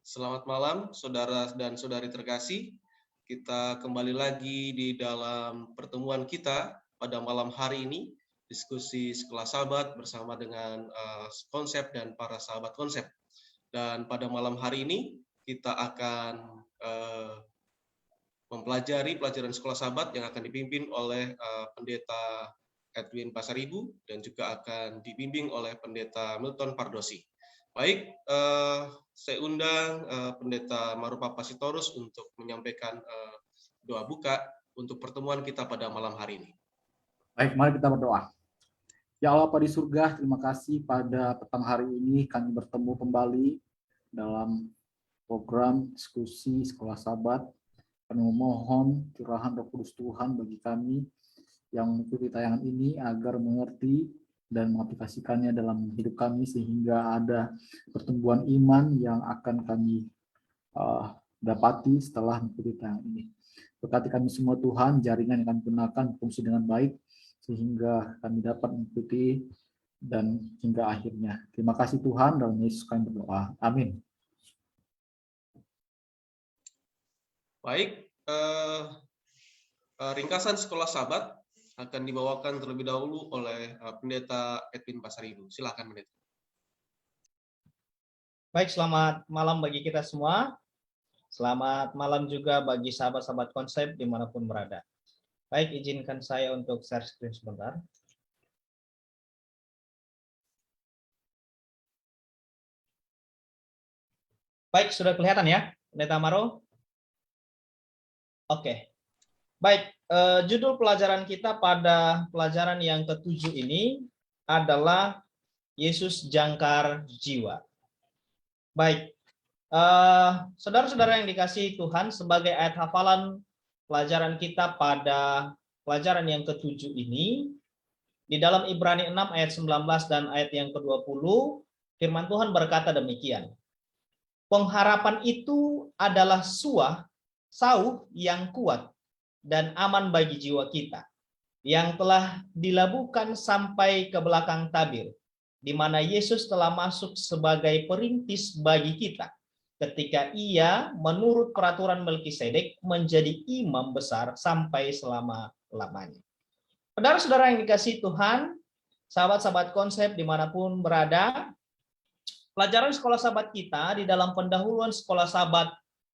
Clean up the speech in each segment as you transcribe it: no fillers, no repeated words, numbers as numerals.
Selamat malam, saudara dan saudari terkasih. Kita kembali lagi di dalam pertemuan kita pada malam hari ini, diskusi Sekolah Sahabat bersama dengan konsep dan para sahabat konsep. Dan pada malam hari ini kita akan mempelajari pelajaran Sekolah Sahabat yang akan dipimpin oleh Pendeta Edwin Pasaribu dan juga akan dibimbing oleh Pendeta Milton Pardosi. Baik, saya undang Pendeta Marupa Pasitorus untuk menyampaikan doa buka untuk pertemuan kita pada malam hari ini. Baik, mari kita berdoa. Ya Allah Bapa di surga, terima kasih pada petang hari ini kami bertemu kembali dalam program diskusi Sekolah Sahabat. Kami memohon curahan Roh Kudus Tuhan bagi kami yang mengikuti tayangan ini agar mengerti dan mengaplikasikannya dalam hidup kami sehingga ada pertumbuhan iman yang akan kami dapati setelah mengikuti tayangan ini. Berkati kami semua Tuhan, jaringan yang kami gunakan berfungsi dengan baik sehingga kami dapat mengikuti dan hingga akhirnya. Terima kasih Tuhan, dalam Yesus kami berdoa. Amin. Baik, ringkasan Sekolah Sahabat akan dibawakan terlebih dahulu oleh Pendeta Edwin Pasaribu. Silakan Pendeta. Baik, selamat malam bagi kita semua. Selamat malam juga bagi sahabat-sahabat konsep dimanapun berada. Baik, izinkan saya untuk share screen sebentar. Baik, sudah kelihatan ya, Pendeta Maro? Oke. Baik, judul pelajaran kita pada pelajaran yang ke-7 ini adalah Yesus jangkar jiwa. Baik, saudara-saudara yang dikasihi Tuhan, sebagai ayat hafalan pelajaran kita pada pelajaran yang ke-7 ini, di dalam Ibrani 6 ayat 19 dan ayat yang ke-20, firman Tuhan berkata demikian. Pengharapan itu adalah sauh yang kuat dan aman bagi jiwa kita, yang telah dilabuhkan sampai ke belakang tabir, di mana Yesus telah masuk sebagai perintis bagi kita, ketika ia menurut peraturan Melkisedek menjadi imam besar sampai selama-lamanya. Saudara-saudara yang dikasihi Tuhan, sahabat-sahabat konsep dimanapun berada, pelajaran Sekolah Sahabat kita di dalam pendahuluan Sekolah Sahabat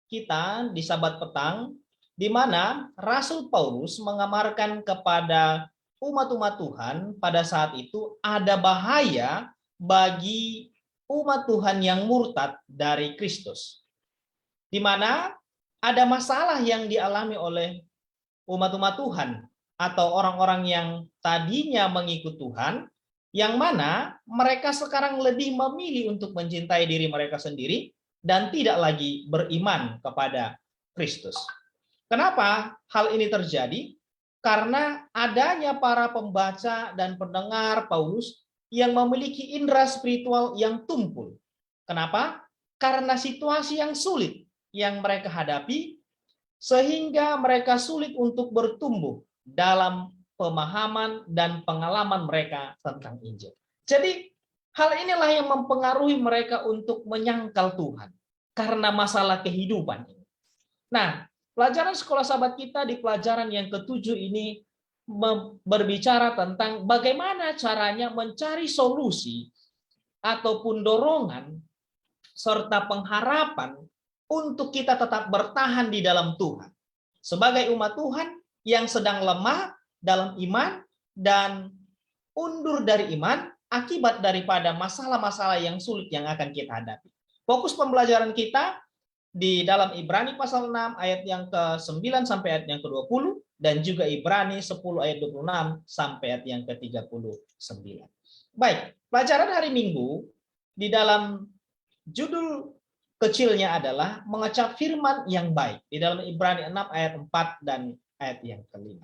kita di Sabat petang, di mana Rasul Paulus mengamarkan kepada umat-umat Tuhan pada saat itu ada bahaya bagi umat Tuhan yang murtad dari Kristus. Di mana ada masalah yang dialami oleh umat-umat Tuhan atau orang-orang yang tadinya mengikut Tuhan, yang mana mereka sekarang lebih memilih untuk mencintai diri mereka sendiri dan tidak lagi beriman kepada Kristus. Kenapa hal ini terjadi? Karena adanya para pembaca dan pendengar Paulus yang memiliki indera spiritual yang tumpul. Kenapa? Karena situasi yang sulit yang mereka hadapi, sehingga mereka sulit untuk bertumbuh dalam pemahaman dan pengalaman mereka tentang Injil. Jadi hal inilah yang mempengaruhi mereka untuk menyangkal Tuhan karena masalah kehidupan ini. Nah, pelajaran Sekolah Sahabat kita di pelajaran yang ke-7 ini berbicara tentang bagaimana caranya mencari solusi ataupun dorongan serta pengharapan untuk kita tetap bertahan di dalam Tuhan. Sebagai umat Tuhan yang sedang lemah dalam iman dan undur dari iman akibat daripada masalah-masalah yang sulit yang akan kita hadapi. Fokus pembelajaran kita di dalam Ibrani pasal 6 ayat yang ke-9 sampai ayat yang ke-20 dan juga Ibrani 10 ayat 26 sampai ayat yang ke-39. Baik, pelajaran hari Minggu di dalam judul kecilnya adalah mengecap firman yang baik di dalam Ibrani 6 ayat 4 dan ayat yang ke-5.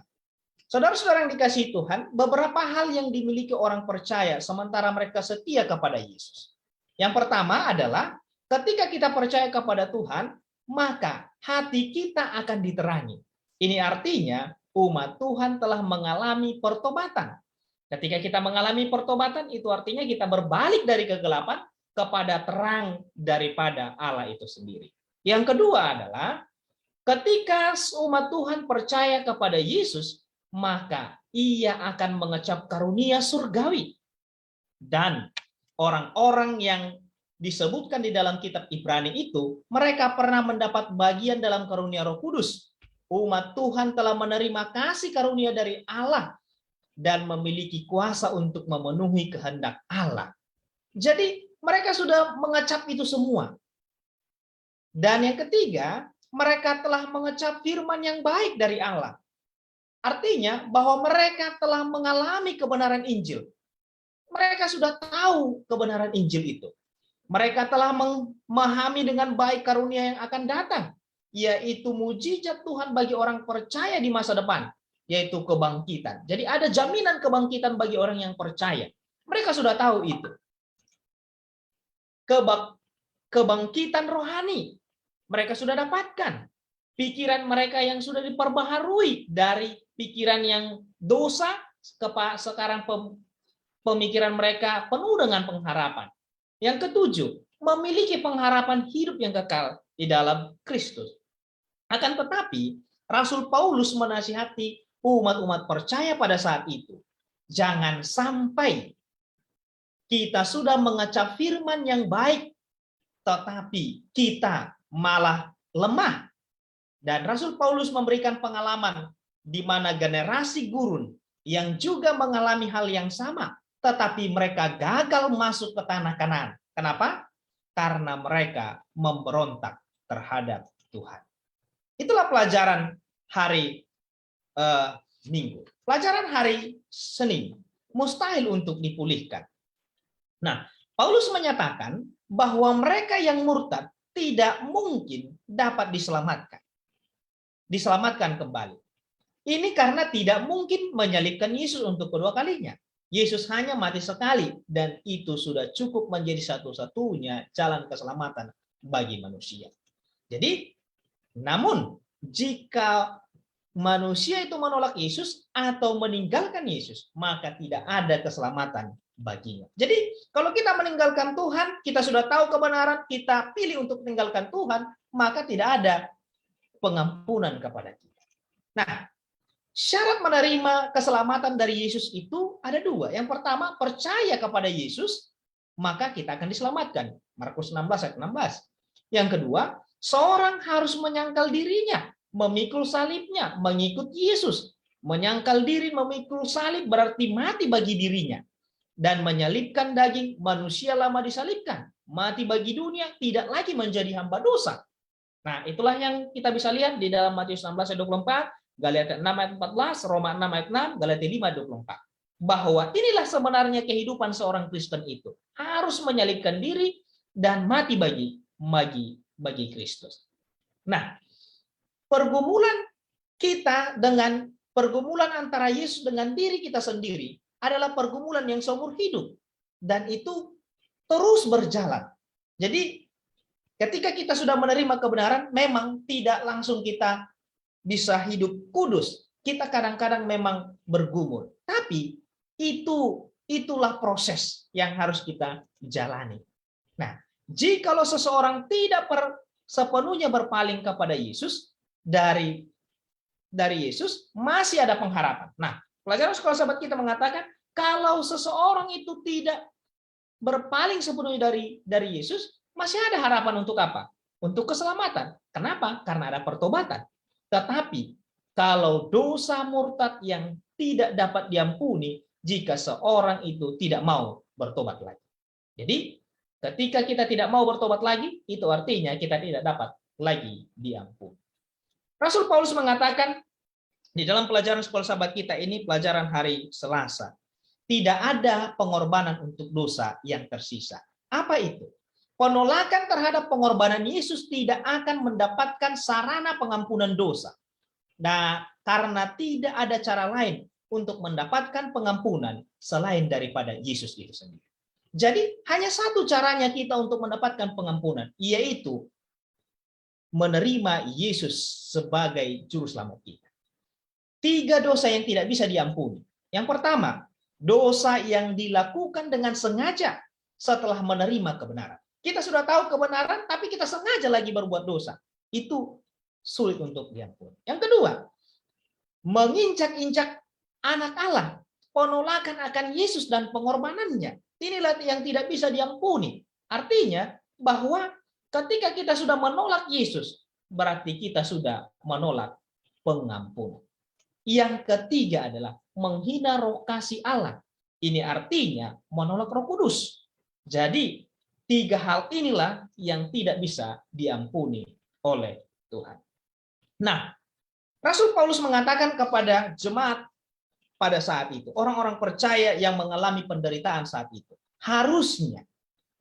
Saudara-saudara yang dikasihi Tuhan, beberapa hal yang dimiliki orang percaya sementara mereka setia kepada Yesus. Yang pertama adalah ketika kita percaya kepada Tuhan, maka hati kita akan diterangi. Ini artinya umat Tuhan telah mengalami pertobatan. Ketika kita mengalami pertobatan, itu artinya kita berbalik dari kegelapan kepada terang daripada Allah itu sendiri. Yang kedua adalah ketika umat Tuhan percaya kepada Yesus, maka ia akan mengecap karunia surgawi. Dan orang-orang yang disebutkan di dalam kitab Ibrani itu, mereka pernah mendapat bagian dalam karunia Roh Kudus. Umat Tuhan telah menerima kasih karunia dari Allah dan memiliki kuasa untuk memenuhi kehendak Allah. Jadi mereka sudah mengecap itu semua. Dan yang ketiga, mereka telah mengecap firman yang baik dari Allah. Artinya bahwa mereka telah mengalami kebenaran Injil. Mereka sudah tahu kebenaran Injil itu. Mereka telah memahami dengan baik karunia yang akan datang, yaitu mujizat Tuhan bagi orang percaya di masa depan, yaitu kebangkitan. Jadi ada jaminan kebangkitan bagi orang yang percaya. Mereka sudah tahu itu. Kebangkitan rohani mereka sudah dapatkan. Pikiran mereka yang sudah diperbaharui dari pikiran yang dosa, sekarang pemikiran mereka penuh dengan pengharapan. Yang ketujuh, memiliki pengharapan hidup yang kekal di dalam Kristus. Akan tetapi, Rasul Paulus menasihati umat-umat percaya pada saat itu, jangan sampai kita sudah mengecap firman yang baik, tetapi kita malah lemah. Dan Rasul Paulus memberikan pengalaman di mana generasi gurun yang juga mengalami hal yang sama, tetapi mereka gagal masuk ke tanah Kanaan. Kenapa? Karena mereka memberontak terhadap Tuhan. Itulah pelajaran hari Minggu. Pelajaran hari Senin mustahil untuk dipulihkan. Nah, Paulus menyatakan bahwa mereka yang murtad tidak mungkin dapat diselamatkan kembali. Ini karena tidak mungkin menyalibkan Yesus untuk kedua kalinya. Yesus hanya mati sekali dan itu sudah cukup menjadi satu-satunya jalan keselamatan bagi manusia. Jadi, namun jika manusia itu menolak Yesus atau meninggalkan Yesus, maka tidak ada keselamatan baginya. Jadi, kalau kita meninggalkan Tuhan, kita sudah tahu kebenaran, kita pilih untuk meninggalkan Tuhan, maka tidak ada pengampunan kepada kita. Nah, syarat menerima keselamatan dari Yesus itu ada dua. Yang pertama, percaya kepada Yesus, maka kita akan diselamatkan. Markus 16 ayat 16. Yang kedua, seorang harus menyangkal dirinya, memikul salibnya, mengikut Yesus. Menyangkal diri, memikul salib berarti mati bagi dirinya. Dan menyalibkan daging, manusia lama disalibkan. Mati bagi dunia, tidak lagi menjadi hamba dosa. Nah, itulah yang kita bisa lihat di dalam Matius 16 ayat 24, Galatia 6 ayat 14, Roma 6 ayat 6, Galatia 5 ayat 24. Bahwa inilah sebenarnya kehidupan seorang Kristen itu. Harus menyalibkan diri dan mati bagi Kristus. Nah, pergumulan antara Yesus dengan diri kita sendiri adalah pergumulan yang seumur hidup. Dan itu terus berjalan. Jadi, ketika kita sudah menerima kebenaran, memang tidak langsung kita bisa hidup kudus. Kita kadang-kadang memang bergumul. Tapi itulah proses yang harus kita jalani. Nah, jikalau seseorang tidak sepenuhnya berpaling kepada Yesus, dari Yesus, masih ada pengharapan. Nah, pelajaran sekolah sahabat kita mengatakan, kalau seseorang itu tidak berpaling sepenuhnya dari Yesus, masih ada harapan untuk apa? Untuk keselamatan. Kenapa? Karena ada pertobatan. Tetapi, kalau dosa murtad yang tidak dapat diampuni, jika seorang itu tidak mau bertobat lagi. Jadi, ketika kita tidak mau bertobat lagi, itu artinya kita tidak dapat lagi diampuni. Rasul Paulus mengatakan, di dalam pelajaran sekolah sahabat kita ini, pelajaran hari Selasa, tidak ada pengorbanan untuk dosa yang tersisa. Apa itu? Penolakan terhadap pengorbanan Yesus tidak akan mendapatkan sarana pengampunan dosa. Nah, karena tidak ada cara lain untuk mendapatkan pengampunan selain daripada Yesus itu sendiri. Jadi, hanya satu caranya kita untuk mendapatkan pengampunan, yaitu menerima Yesus sebagai juru selamat kita. 3 dosa yang tidak bisa diampuni. Yang pertama, dosa yang dilakukan dengan sengaja setelah menerima kebenaran. Kita sudah tahu kebenaran, tapi kita sengaja lagi berbuat dosa. Itu sulit untuk diampuni. Yang kedua, menginjak-injak anak Allah, penolakan akan Yesus dan pengorbanannya. Inilah yang tidak bisa diampuni. Artinya bahwa ketika kita sudah menolak Yesus, berarti kita sudah menolak pengampunan. Yang ketiga adalah menghina roh kasih Allah. Ini artinya menolak Roh Kudus. Jadi, 3 hal inilah yang tidak bisa diampuni oleh Tuhan. Nah, Rasul Paulus mengatakan kepada jemaat pada saat itu, orang-orang percaya yang mengalami penderitaan saat itu, harusnya,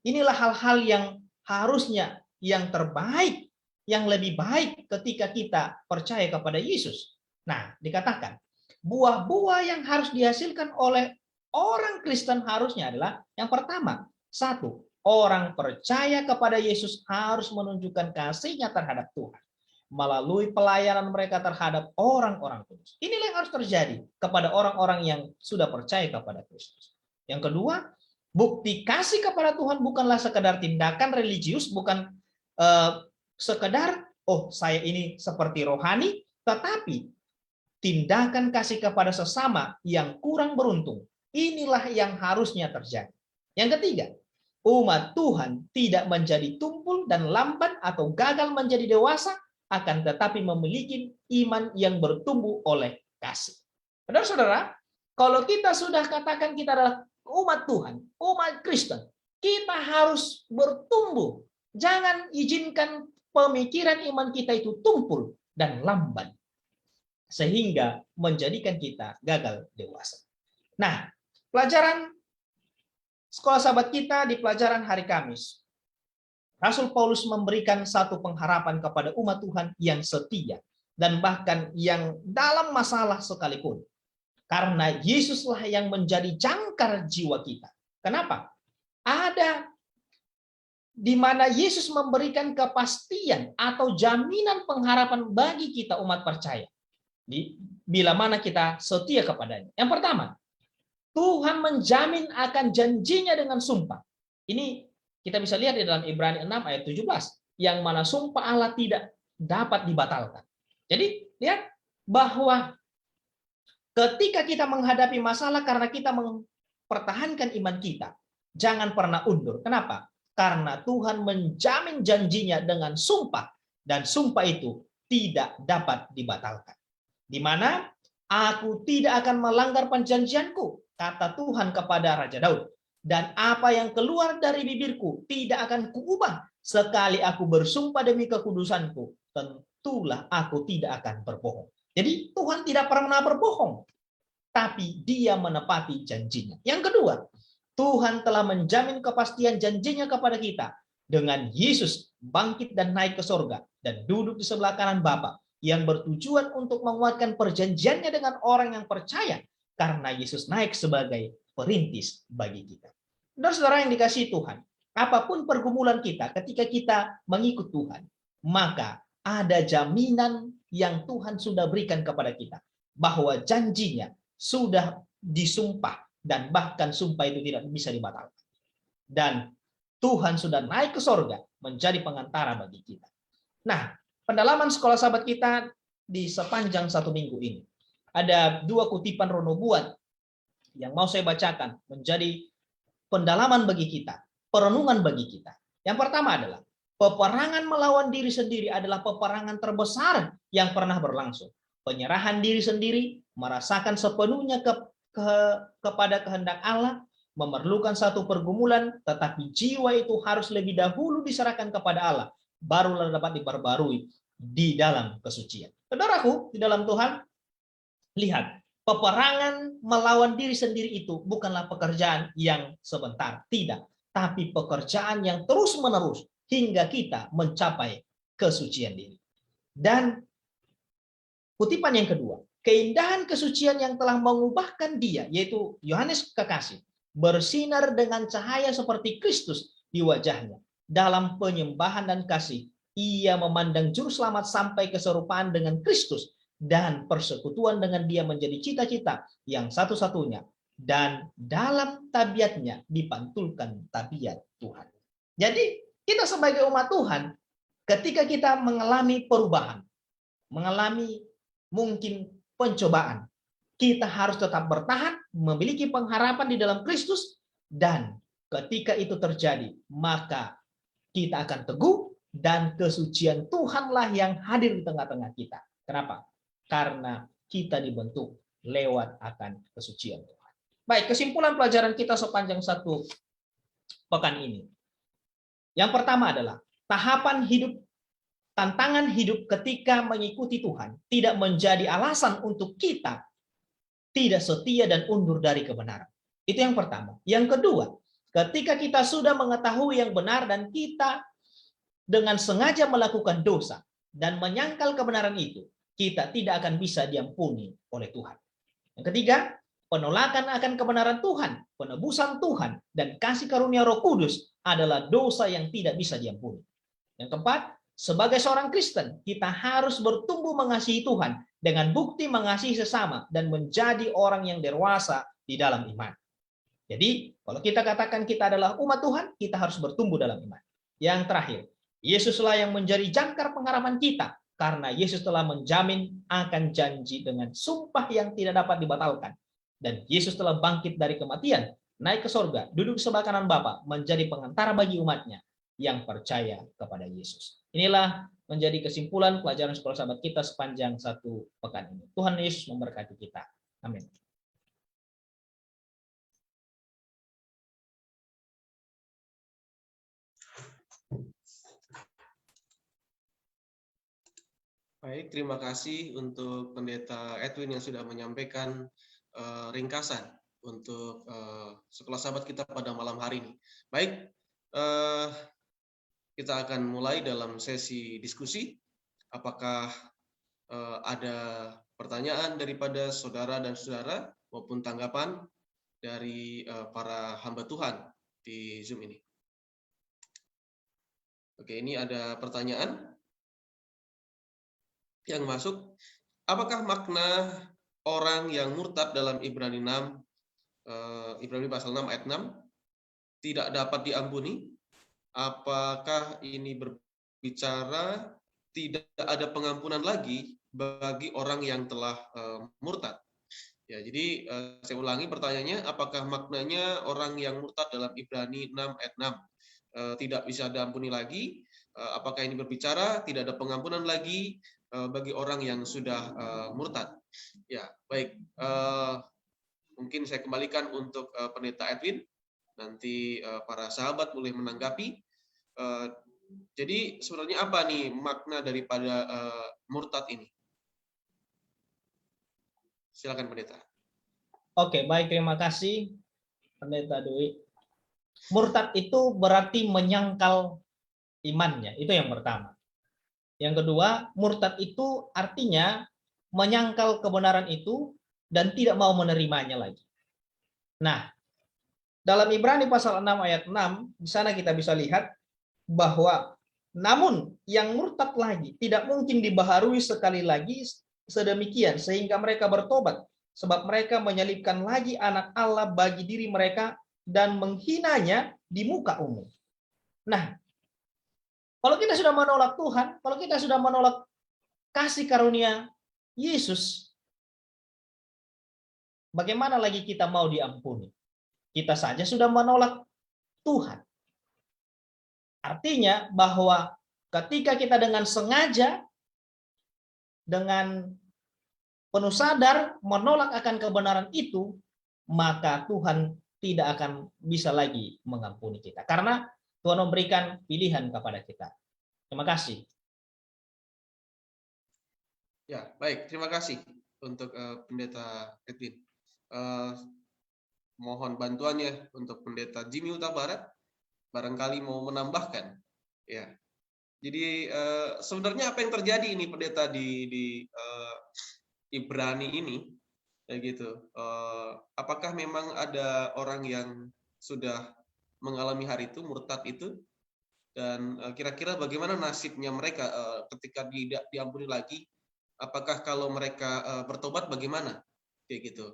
inilah hal-hal yang harusnya yang terbaik, yang lebih baik ketika kita percaya kepada Yesus. Nah, dikatakan, buah-buah yang harus dihasilkan oleh orang Kristen harusnya adalah yang pertama, 1, orang percaya kepada Yesus harus menunjukkan kasihnya terhadap Tuhan melalui pelayanan mereka terhadap orang-orang kudus. Inilah yang harus terjadi kepada orang-orang yang sudah percaya kepada Kristus. Yang kedua, bukti kasih kepada Tuhan bukanlah sekedar tindakan religius, bukan sekedar saya ini seperti rohani, tetapi tindakan kasih kepada sesama yang kurang beruntung. Inilah yang harusnya terjadi. Yang ketiga, umat Tuhan tidak menjadi tumpul dan lambat atau gagal menjadi dewasa, akan tetapi memiliki iman yang bertumbuh oleh kasih. Saudara-saudara, kalau kita sudah katakan kita adalah umat Tuhan, umat Kristen, kita harus bertumbuh. Jangan izinkan pemikiran iman kita itu tumpul dan lambat, sehingga menjadikan kita gagal dewasa. Nah, pelajaran sekolah sahabat kita di pelajaran hari Kamis, Rasul Paulus memberikan satu pengharapan kepada umat Tuhan yang setia dan bahkan yang dalam masalah sekalipun. Karena Yesuslah yang menjadi jangkar jiwa kita. Kenapa? Ada di mana Yesus memberikan kepastian atau jaminan pengharapan bagi kita umat percaya. Bila mana kita setia kepadanya. Yang pertama, Tuhan menjamin akan janjinya dengan sumpah. Ini kita bisa lihat di dalam Ibrani 6 ayat 17, yang mana sumpah Allah tidak dapat dibatalkan. Jadi, lihat bahwa ketika kita menghadapi masalah karena kita mempertahankan iman kita, jangan pernah undur. Kenapa? Karena Tuhan menjamin janjinya dengan sumpah, dan sumpah itu tidak dapat dibatalkan. Di mana aku tidak akan melanggar perjanjianku, kata Tuhan kepada Raja Daud. Dan apa yang keluar dari bibirku tidak akan kuubah. Sekali aku bersumpah demi kekudusanku, tentulah aku tidak akan berbohong. Jadi Tuhan tidak pernah berbohong, tapi Dia menepati janjinya. Yang kedua, Tuhan telah menjamin kepastian janjinya kepada kita dengan Yesus bangkit dan naik ke sorga dan duduk di sebelah kanan Bapa, yang bertujuan untuk menguatkan perjanjiannya dengan orang yang percaya, karena Yesus naik sebagai perintis bagi kita. Saudara-saudara yang dikasihi Tuhan, apapun pergumulan kita ketika kita mengikut Tuhan, maka ada jaminan yang Tuhan sudah berikan kepada kita, bahwa janjinya sudah disumpah, dan bahkan sumpah itu tidak bisa dibatalkan. Dan Tuhan sudah naik ke sorga menjadi pengantara bagi kita. Nah, pendalaman sekolah sahabat kita di sepanjang 1 minggu ini, ada 2 kutipan roh nubuat yang mau saya bacakan menjadi pendalaman bagi kita, perenungan bagi kita. Yang pertama adalah, peperangan melawan diri sendiri adalah peperangan terbesar yang pernah berlangsung. Penyerahan diri sendiri, merasakan sepenuhnya kepada kehendak Allah, memerlukan satu pergumulan, tetapi jiwa itu harus lebih dahulu diserahkan kepada Allah, barulah dapat diperbarui di dalam kesucian. Saudaraku, di dalam Tuhan, lihat, peperangan melawan diri sendiri itu bukanlah pekerjaan yang sebentar, tidak, tapi pekerjaan yang terus-menerus hingga kita mencapai kesucian diri. Dan kutipan yang kedua, keindahan kesucian yang telah mengubahkan dia, yaitu Yohanes kekasih, bersinar dengan cahaya seperti Kristus di wajahnya. Dalam penyembahan dan kasih, ia memandang juru selamat sampai keserupaan dengan Kristus, dan persekutuan dengan dia menjadi cita-cita yang satu-satunya dan dalam tabiatnya dipantulkan tabiat Tuhan. Jadi kita sebagai umat Tuhan, ketika kita mengalami perubahan, mengalami mungkin pencobaan, kita harus tetap bertahan, memiliki pengharapan di dalam Kristus, dan ketika itu terjadi, maka kita akan teguh, dan kesucian Tuhanlah yang hadir di tengah-tengah kita. Kenapa? Karena kita dibentuk lewat akan kesucian Tuhan. Baik, kesimpulan pelajaran kita sepanjang satu pekan ini. Yang pertama adalah tahapan hidup, tantangan hidup ketika mengikuti Tuhan tidak menjadi alasan untuk kita tidak setia dan undur dari kebenaran. Itu yang pertama. Yang kedua, ketika kita sudah mengetahui yang benar dan kita dengan sengaja melakukan dosa dan menyangkal kebenaran itu, kita tidak akan bisa diampuni oleh Tuhan. Yang ketiga, penolakan akan kebenaran Tuhan, penebusan Tuhan, dan kasih karunia Roh Kudus adalah dosa yang tidak bisa diampuni. Yang keempat, sebagai seorang Kristen, kita harus bertumbuh mengasihi Tuhan dengan bukti mengasihi sesama dan menjadi orang yang dewasa di dalam iman. Jadi, kalau kita katakan kita adalah umat Tuhan, kita harus bertumbuh dalam iman. Yang terakhir, Yesuslah yang menjadi jangkar pengharapan kita, karena Yesus telah menjamin akan janji dengan sumpah yang tidak dapat dibatalkan. Dan Yesus telah bangkit dari kematian, naik ke sorga, duduk sebelah kanan Bapa, menjadi pengantara bagi umatnya yang percaya kepada Yesus. Inilah menjadi kesimpulan pelajaran sekolah sahabat kita sepanjang satu pekan ini. Tuhan Yesus memberkati kita. Amin. Baik, terima kasih untuk Pendeta Edwin yang sudah menyampaikan ringkasan untuk sekolah sahabat kita pada malam hari ini. Baik, kita akan mulai dalam sesi diskusi. Apakah ada pertanyaan daripada saudara dan saudara maupun tanggapan dari para hamba Tuhan di Zoom ini? Oke, ini ada pertanyaan yang masuk. Apakah makna orang yang murtad dalam Ibrani 6, Ibrani pasal 6 ayat 6 tidak dapat diampuni? Apakah ini berbicara tidak ada pengampunan lagi bagi orang yang telah murtad? Ya, jadi saya ulangi pertanyaannya, apakah maknanya orang yang murtad dalam Ibrani 6 ayat 6 tidak bisa diampuni lagi? Apakah ini berbicara tidak ada pengampunan lagi bagi orang yang sudah murtad? Ya, baik. Mungkin saya kembalikan untuk Pendeta Edwin. Nanti para sahabat boleh menanggapi. Jadi sebenarnya apa nih makna daripada murtad ini? Silakan Pendeta. Oke, baik, terima kasih Pendeta Dwi. Murtad itu berarti menyangkal imannya, itu yang pertama. Yang kedua, murtad itu artinya menyangkal kebenaran itu dan tidak mau menerimanya lagi. Nah, dalam Ibrani pasal 6 ayat 6, di sana kita bisa lihat bahwa namun yang murtad lagi tidak mungkin dibaharui sekali lagi sedemikian sehingga mereka bertobat, sebab mereka menyalibkan lagi anak Allah bagi diri mereka dan menghinanya di muka umum. Nah, kalau kita sudah menolak Tuhan, kalau kita sudah menolak kasih karunia Yesus, bagaimana lagi kita mau diampuni? Kita saja sudah menolak Tuhan. Artinya bahwa ketika kita dengan sengaja, dengan penuh sadar menolak akan kebenaran itu, maka Tuhan tidak akan bisa lagi mengampuni kita. Karena Tuhan memberikan pilihan kepada kita. Terima kasih. Ya, baik. Terima kasih untuk Pendeta Edwin. Mohon bantuannya untuk Pendeta Jimmy Huta Barat. Barangkali mau menambahkan. Ya. Jadi sebenarnya apa yang terjadi ini Pendeta di Ibrani ini? Kayak gitu. Apakah memang ada orang yang sudah mengalami hari itu, murtad itu, dan kira-kira bagaimana nasibnya mereka ketika tidak diampuni lagi? Apakah kalau mereka bertobat bagaimana? Kayak gitu.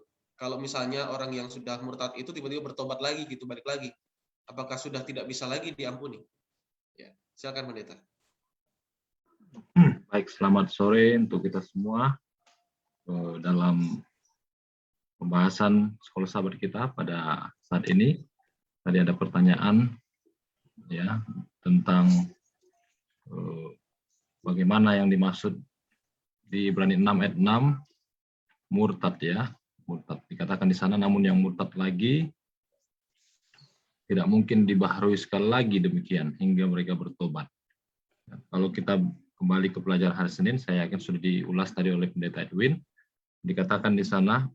Kalau misalnya orang yang sudah murtad itu tiba-tiba bertobat lagi gitu, balik lagi, apakah sudah tidak bisa lagi diampuni? Ya, silakan pendeta. Baik, selamat sore untuk kita semua. Dalam pembahasan sekolah sahabat kita pada saat ini, tadi ada pertanyaan ya tentang bagaimana yang dimaksud di Ibrani 6 ayat 6 murtad ya. Murtad dikatakan di sana, namun yang murtad lagi tidak mungkin dibaharui sekali lagi demikian hingga mereka bertobat. Ya, kalau kita kembali ke pelajaran hari Senin, saya yakin sudah diulas tadi oleh Pendeta Edwin, dikatakan di sana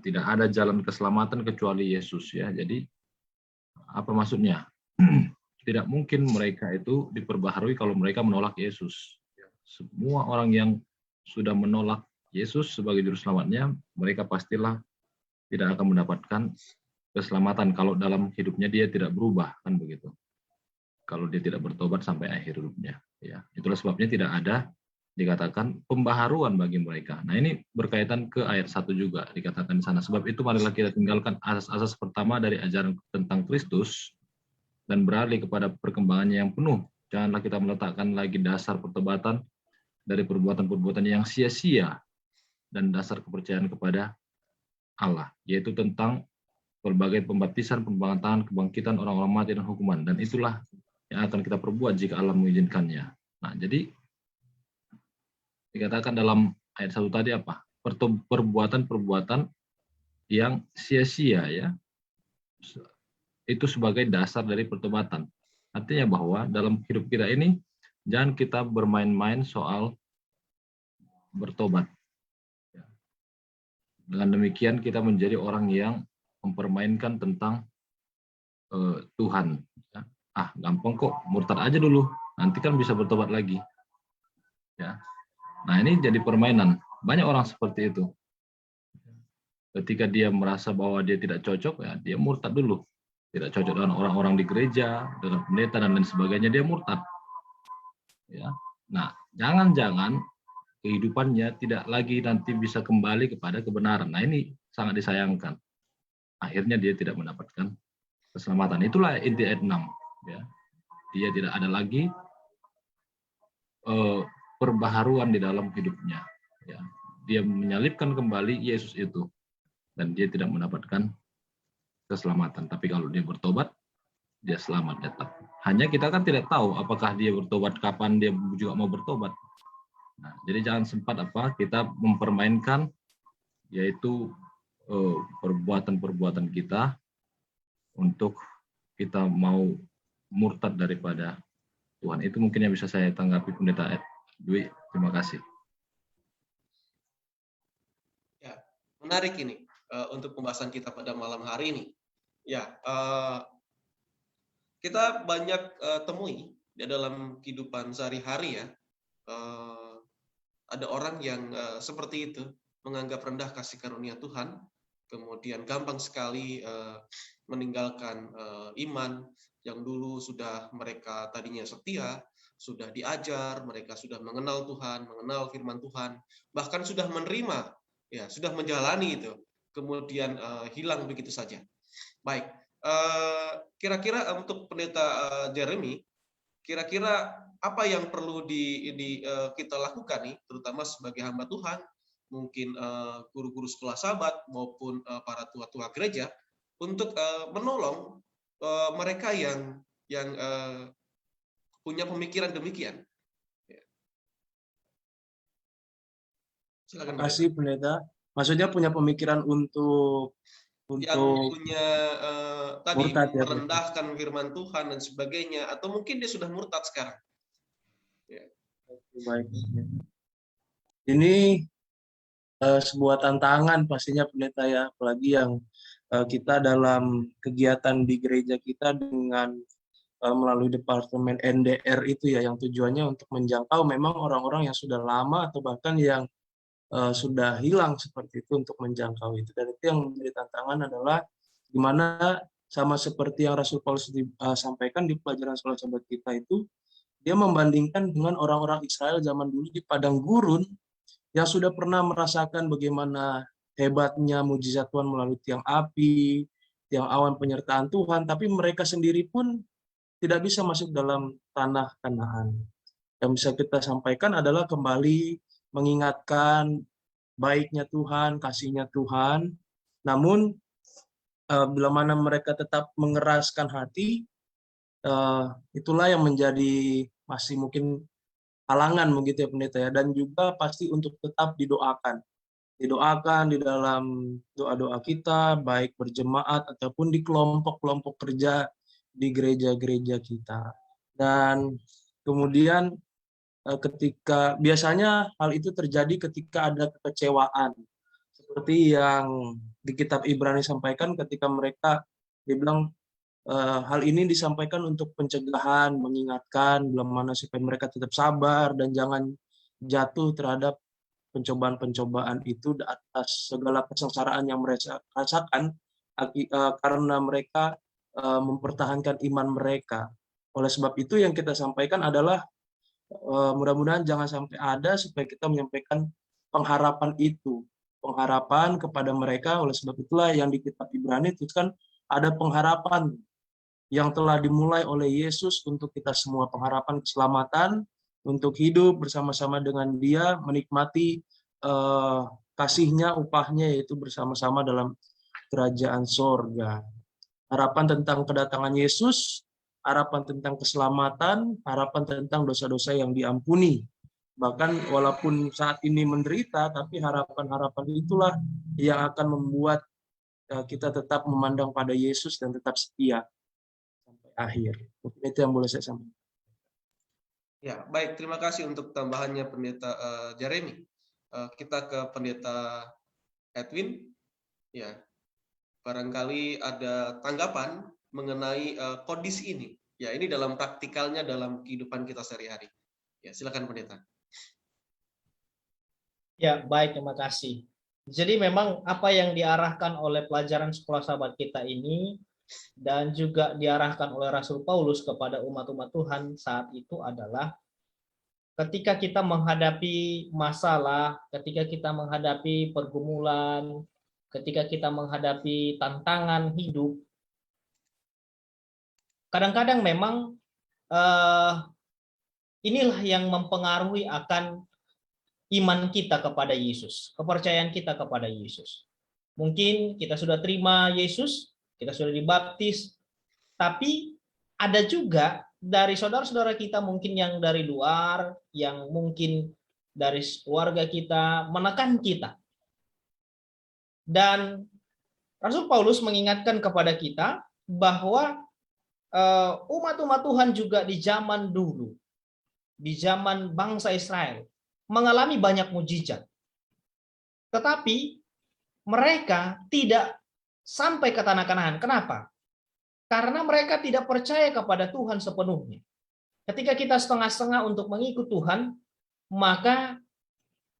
tidak ada jalan keselamatan kecuali Yesus ya. Jadi apa maksudnya? Tidak mungkin mereka itu diperbaharui kalau mereka menolak Yesus. Semua orang yang sudah menolak Yesus sebagai juru selamatnya, mereka pastilah tidak akan mendapatkan keselamatan kalau dalam hidupnya dia tidak berubah, kan begitu. Kalau dia tidak bertobat sampai akhir hidupnya, ya. Itulah sebabnya tidak ada dikatakan pembaharuan bagi mereka. Nah, ini berkaitan ke ayat 1 juga dikatakan di sana. Sebab itu marilah kita tinggalkan asas-asas pertama dari ajaran tentang Kristus dan beralih kepada perkembangannya yang penuh. Janganlah kita meletakkan lagi dasar pertobatan dari perbuatan-perbuatan yang sia-sia dan dasar kepercayaan kepada Allah, yaitu tentang berbagai pembaptisan, pembangkitan, kebangkitan orang-orang mati dan hukuman. Dan itulah yang akan kita perbuat jika Allah mengizinkannya. Nah, jadi dikatakan dalam ayat 1 tadi apa? Perbuatan-perbuatan yang sia-sia ya. Itu sebagai dasar dari pertobatan. Artinya bahwa dalam hidup kita ini jangan kita bermain-main soal bertobat. Dengan demikian kita menjadi orang yang mempermainkan tentang Tuhan. Gampang kok, murtad aja dulu, nanti kan bisa bertobat lagi. Ya. Nah, ini jadi permainan. Banyak orang seperti itu. Ketika dia merasa bahwa dia tidak cocok, ya dia murtad dulu. Tidak cocok dengan orang-orang di gereja, dengan pendeta dan lain sebagainya, dia murtad. Ya. Nah, jangan-jangan kehidupannya tidak lagi nanti bisa kembali kepada kebenaran. Nah, ini sangat disayangkan. Akhirnya dia tidak mendapatkan keselamatan. Itulah inti ayat 6. Ya. Dia tidak ada lagi perbaharuan di dalam hidupnya. Ya. Dia menyalibkan kembali Yesus itu. Dan dia tidak mendapatkan keselamatan. Tapi kalau dia bertobat, dia selamat tetap. Hanya kita kan tidak tahu apakah dia bertobat, kapan dia juga mau bertobat. Nah, jadi jangan sempat kita mempermainkan yaitu perbuatan-perbuatan kita untuk kita mau murtad daripada Tuhan. Itu mungkin yang bisa saya tanggapi Pendeta Dwi. Terima kasih. Ya, menarik ini untuk pembahasan kita pada malam hari ini. Ya, kita banyak temui di dalam kehidupan sehari-hari ya. Ada orang yang seperti itu, menganggap rendah kasih karunia Tuhan, kemudian gampang sekali meninggalkan iman yang dulu sudah mereka tadinya setia, sudah diajar, mereka sudah mengenal Tuhan, mengenal firman Tuhan, bahkan sudah menerima, ya sudah menjalani itu, kemudian hilang begitu saja. Baik, kira-kira untuk Pendeta Jeremy, kira-kira apa yang perlu kita lakukan nih, terutama sebagai hamba Tuhan, mungkin guru-guru sekolah sahabat maupun para tua-tua gereja, untuk menolong mereka yang punya pemikiran demikian. Silakan. Terima kasih Pendeta. Maksudnya punya pemikiran untuk yang punya tadi murtad, ya, merendahkan firman Tuhan dan sebagainya, atau mungkin dia sudah murtad sekarang. Ya. Baik. Ini sebuah tantangan pastinya Pendeta ya, apalagi yang kita dalam kegiatan di gereja kita dengan melalui departemen NDR itu ya, yang tujuannya untuk menjangkau memang orang-orang yang sudah lama atau bahkan yang sudah hilang seperti itu, untuk menjangkau itu. Dan itu yang menjadi tantangan adalah gimana, sama seperti yang Rasul Paulus sampaikan di pelajaran sekolah sahabat kita itu, dia membandingkan dengan orang-orang Israel zaman dulu di padang gurun yang sudah pernah merasakan bagaimana hebatnya mujizat Tuhan melalui tiang api, tiang awan penyertaan Tuhan, tapi mereka sendiri pun tidak bisa masuk dalam tanah Kanaan. Yang bisa kita sampaikan adalah kembali mengingatkan baiknya Tuhan, kasihnya Tuhan. Namun bila mana mereka tetap mengeraskan hati, itulah yang menjadi masih mungkin halangan begitu ya pendeta ya, dan juga pasti untuk tetap didoakan di dalam doa-doa kita, baik berjemaat ataupun di kelompok-kelompok kerja di gereja-gereja kita. Dan kemudian ketika biasanya hal itu terjadi ketika ada kekecewaan, seperti yang di kitab Ibrani sampaikan ketika mereka dibilang hal ini disampaikan untuk pencegahan, mengingatkan bila mana supaya mereka tetap sabar dan jangan jatuh terhadap pencobaan-pencobaan itu atas segala kesengsaraan yang mereka rasakan karena mereka mempertahankan iman mereka. Oleh sebab itu yang kita sampaikan adalah mudah-mudahan jangan sampai ada, supaya kita menyampaikan pengharapan itu, pengharapan kepada mereka. Oleh sebab itulah yang di kitab Ibrani itu kan ada pengharapan yang telah dimulai oleh Yesus untuk kita semua, pengharapan keselamatan, untuk hidup bersama-sama dengan Dia, menikmati kasihnya, upahnya, yaitu bersama-sama dalam kerajaan sorga. Harapan tentang kedatangan Yesus, harapan tentang keselamatan, harapan tentang dosa-dosa yang diampuni. Bahkan walaupun saat ini menderita, tapi harapan-harapan itulah yang akan membuat kita tetap memandang pada Yesus dan tetap setia sampai akhir. Itu yang boleh saya sampaikan. Ya, baik. Terima kasih untuk tambahannya Pendeta Jeremy. Kita ke Pendeta Edwin. Ya, barangkali ada tanggapan mengenai kondisi ini. Ya, ini dalam praktikalnya dalam kehidupan kita sehari-hari. Ya, silakan Pendeta. Ya, baik, terima kasih. Jadi memang apa yang diarahkan oleh pelajaran sekolah sahabat kita ini dan juga diarahkan oleh Rasul Paulus kepada umat-umat Tuhan saat itu adalah ketika kita menghadapi masalah, ketika kita menghadapi pergumulan, ketika kita menghadapi tantangan hidup, kadang-kadang memang inilah yang mempengaruhi akan iman kita kepada Yesus, kepercayaan kita kepada Yesus. Mungkin kita sudah terima Yesus, kita sudah dibaptis, tapi ada juga dari saudara-saudara kita mungkin yang dari luar, yang mungkin dari keluarga kita menekan kita. Dan Rasul Paulus mengingatkan kepada kita bahwa umat-umat Tuhan juga di zaman dulu, di zaman bangsa Israel, mengalami banyak mujizat. Tetapi mereka tidak sampai ke tanah Kanaan. Kenapa? Karena mereka tidak percaya kepada Tuhan sepenuhnya. Ketika kita setengah-setengah untuk mengikut Tuhan, maka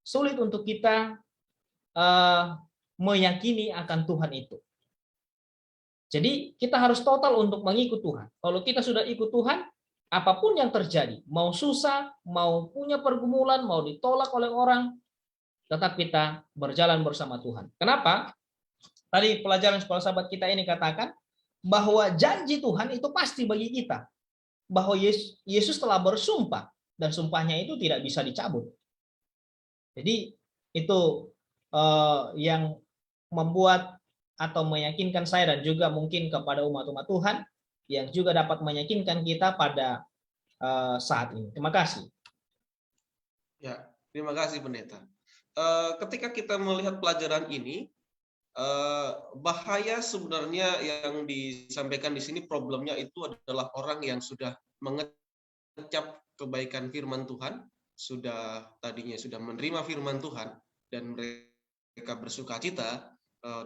sulit untuk kita meyakini akan Tuhan itu. Jadi kita harus total untuk mengikut Tuhan. Kalau kita sudah ikut Tuhan, apapun yang terjadi, mau susah, mau punya pergumulan, mau ditolak oleh orang, tetap kita berjalan bersama Tuhan. Kenapa? Tadi pelajaran sekolah sahabat kita ini katakan bahwa janji Tuhan itu pasti bagi kita. Bahwa Yesus telah bersumpah dan sumpahnya itu tidak bisa dicabut. Jadi itu yang membuat atau meyakinkan saya dan juga mungkin kepada umat-umat Tuhan yang juga dapat meyakinkan kita pada saat ini. Terima kasih. Ya, terima kasih Pendeta. Ketika kita melihat pelajaran ini, bahaya sebenarnya yang disampaikan di sini problemnya itu adalah orang yang sudah mengecap kebaikan firman Tuhan, tadinya sudah menerima firman Tuhan dan mereka bersukacita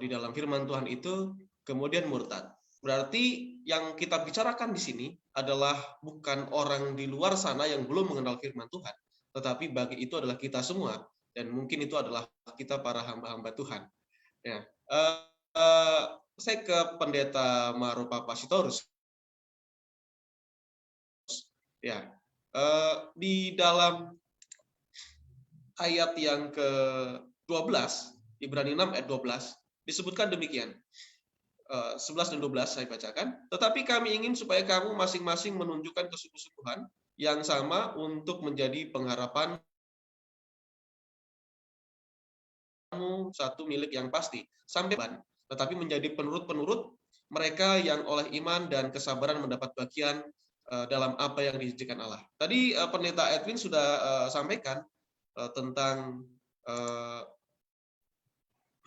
di dalam firman Tuhan itu, kemudian murtad. Berarti yang kita bicarakan di sini adalah bukan orang di luar sana yang belum mengenal firman Tuhan, tetapi bagi itu adalah kita semua, dan mungkin itu adalah kita para hamba-hamba Tuhan. Ya, saya ke Pendeta Maropa Pasitorus. Ya, di dalam ayat yang ke-12 Ibrani 6 ayat 12 disebutkan demikian. 11 dan 12 saya bacakan. Tetapi kami ingin supaya kamu masing-masing menunjukkan kesungguh-sungguhan yang sama untuk menjadi pengharapan kamu satu milik yang pasti sampai tetapi menjadi penurut-penurut mereka yang oleh iman dan kesabaran mendapat bagian dalam apa yang dijanjikan Allah. Tadi Pendeta Edwin sudah sampaikan tentang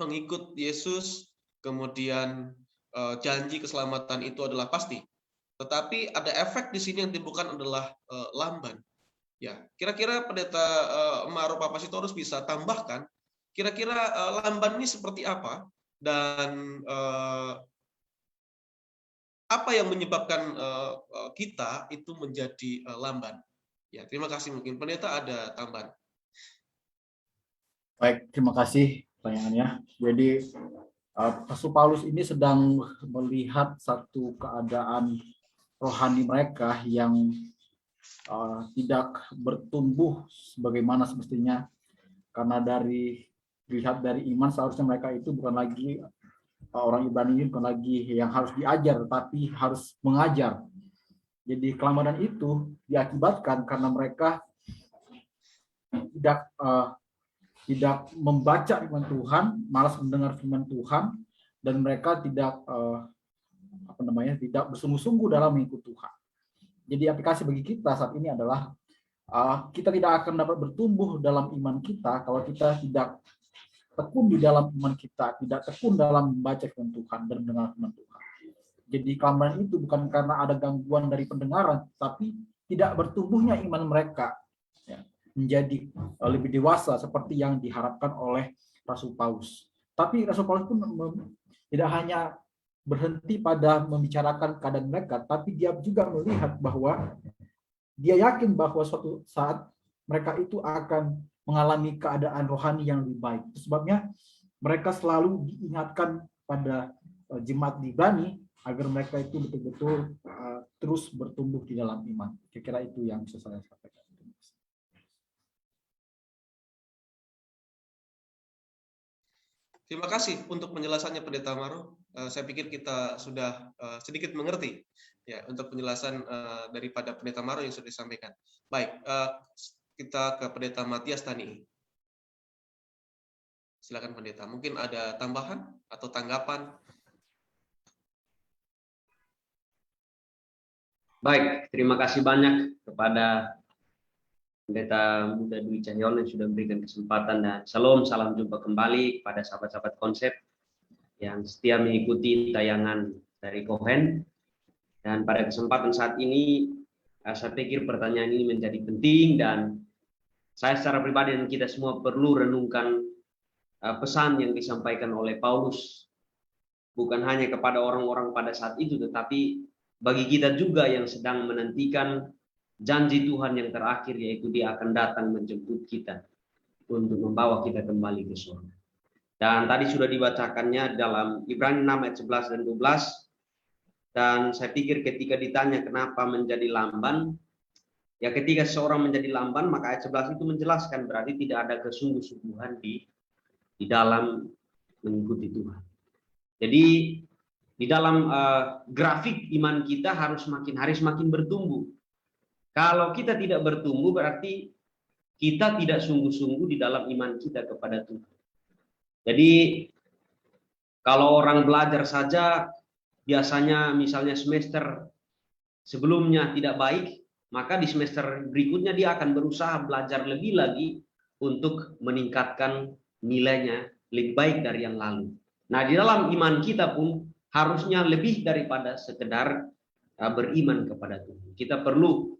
pengikut Yesus, kemudian janji keselamatan itu adalah pasti. Tetapi ada efek di sini yang ditimbulkan adalah lamban. Ya, kira-kira Pendeta Maro Papasitorus bisa tambahkan kira-kira lamban ini seperti apa dan apa yang menyebabkan kita itu menjadi lamban? Ya, terima kasih. Mungkin Pendeta ada tambahan. Baik, terima kasih pertanyaannya. Jadi Rasul Paulus ini sedang melihat satu keadaan rohani mereka yang tidak bertumbuh sebagaimana semestinya, karena dilihat dari iman seharusnya mereka itu bukan lagi orang Ibrani ini bukan lagi yang harus diajar, tapi harus mengajar. Jadi kelambanan itu diakibatkan karena mereka tidak membaca firman Tuhan, malas mendengar firman Tuhan, dan mereka tidak tidak bersungguh-sungguh dalam mengikut Tuhan. Jadi aplikasi bagi kita saat ini adalah kita tidak akan dapat bertumbuh dalam iman kita kalau kita tidak tekun di dalam iman kita, tidak tekun dalam membaca firman Tuhan dan mendengar firman Tuhan. Jadi kelambanan itu bukan karena ada gangguan dari pendengaran, tapi tidak bertumbuhnya iman mereka menjadi lebih dewasa seperti yang diharapkan oleh Rasul Paulus. Tapi Rasul Paulus pun tidak hanya berhenti pada membicarakan keadaan mereka, tapi dia juga melihat bahwa dia yakin bahwa suatu saat mereka itu akan mengalami keadaan rohani yang lebih baik. Itu sebabnya mereka selalu diingatkan pada jemaat di Ibrani agar mereka itu betul-betul terus bertumbuh di dalam iman. Kira-kira itu yang bisa saya sampaikan. Terima kasih untuk penjelasannya Pendeta Maro. Saya pikir kita sudah sedikit mengerti ya untuk penjelasan daripada Pendeta Maro yang sudah disampaikan. Baik, kita ke Pendeta Matias Tani. Silakan Pendeta. Mungkin ada tambahan atau tanggapan? Baik, terima kasih banyak kepada Pendeta Muda Dwi Cahyono yang sudah memberikan kesempatan, dan salam jumpa kembali kepada sahabat-sahabat konsep yang setia mengikuti tayangan dari Kohen. Dan pada kesempatan saat ini saya pikir pertanyaan ini menjadi penting, dan saya secara pribadi dan kita semua perlu renungkan pesan yang disampaikan oleh Paulus, bukan hanya kepada orang-orang pada saat itu, tetapi bagi kita juga yang sedang menantikan janji Tuhan yang terakhir, yaitu Dia akan datang menjemput kita untuk membawa kita kembali ke surga. Dan tadi sudah dibacakannya dalam Ibrani 6 ayat 11 dan 12. Dan saya pikir ketika ditanya kenapa menjadi lamban, ya ketika seorang menjadi lamban, maka ayat 11 itu menjelaskan berarti tidak ada kesungguh-sungguhan di dalam mengikuti Tuhan. Jadi di dalam grafik iman kita harus makin hari semakin bertumbuh. Kalau kita tidak bertumbuh berarti kita tidak sungguh-sungguh di dalam iman kita kepada Tuhan. Jadi kalau orang belajar saja biasanya misalnya semester sebelumnya tidak baik, maka di semester berikutnya dia akan berusaha belajar lebih lagi untuk meningkatkan nilainya lebih baik dari yang lalu. Nah, di dalam iman kita pun harusnya lebih daripada sekedar beriman kepada Tuhan. Kita perlu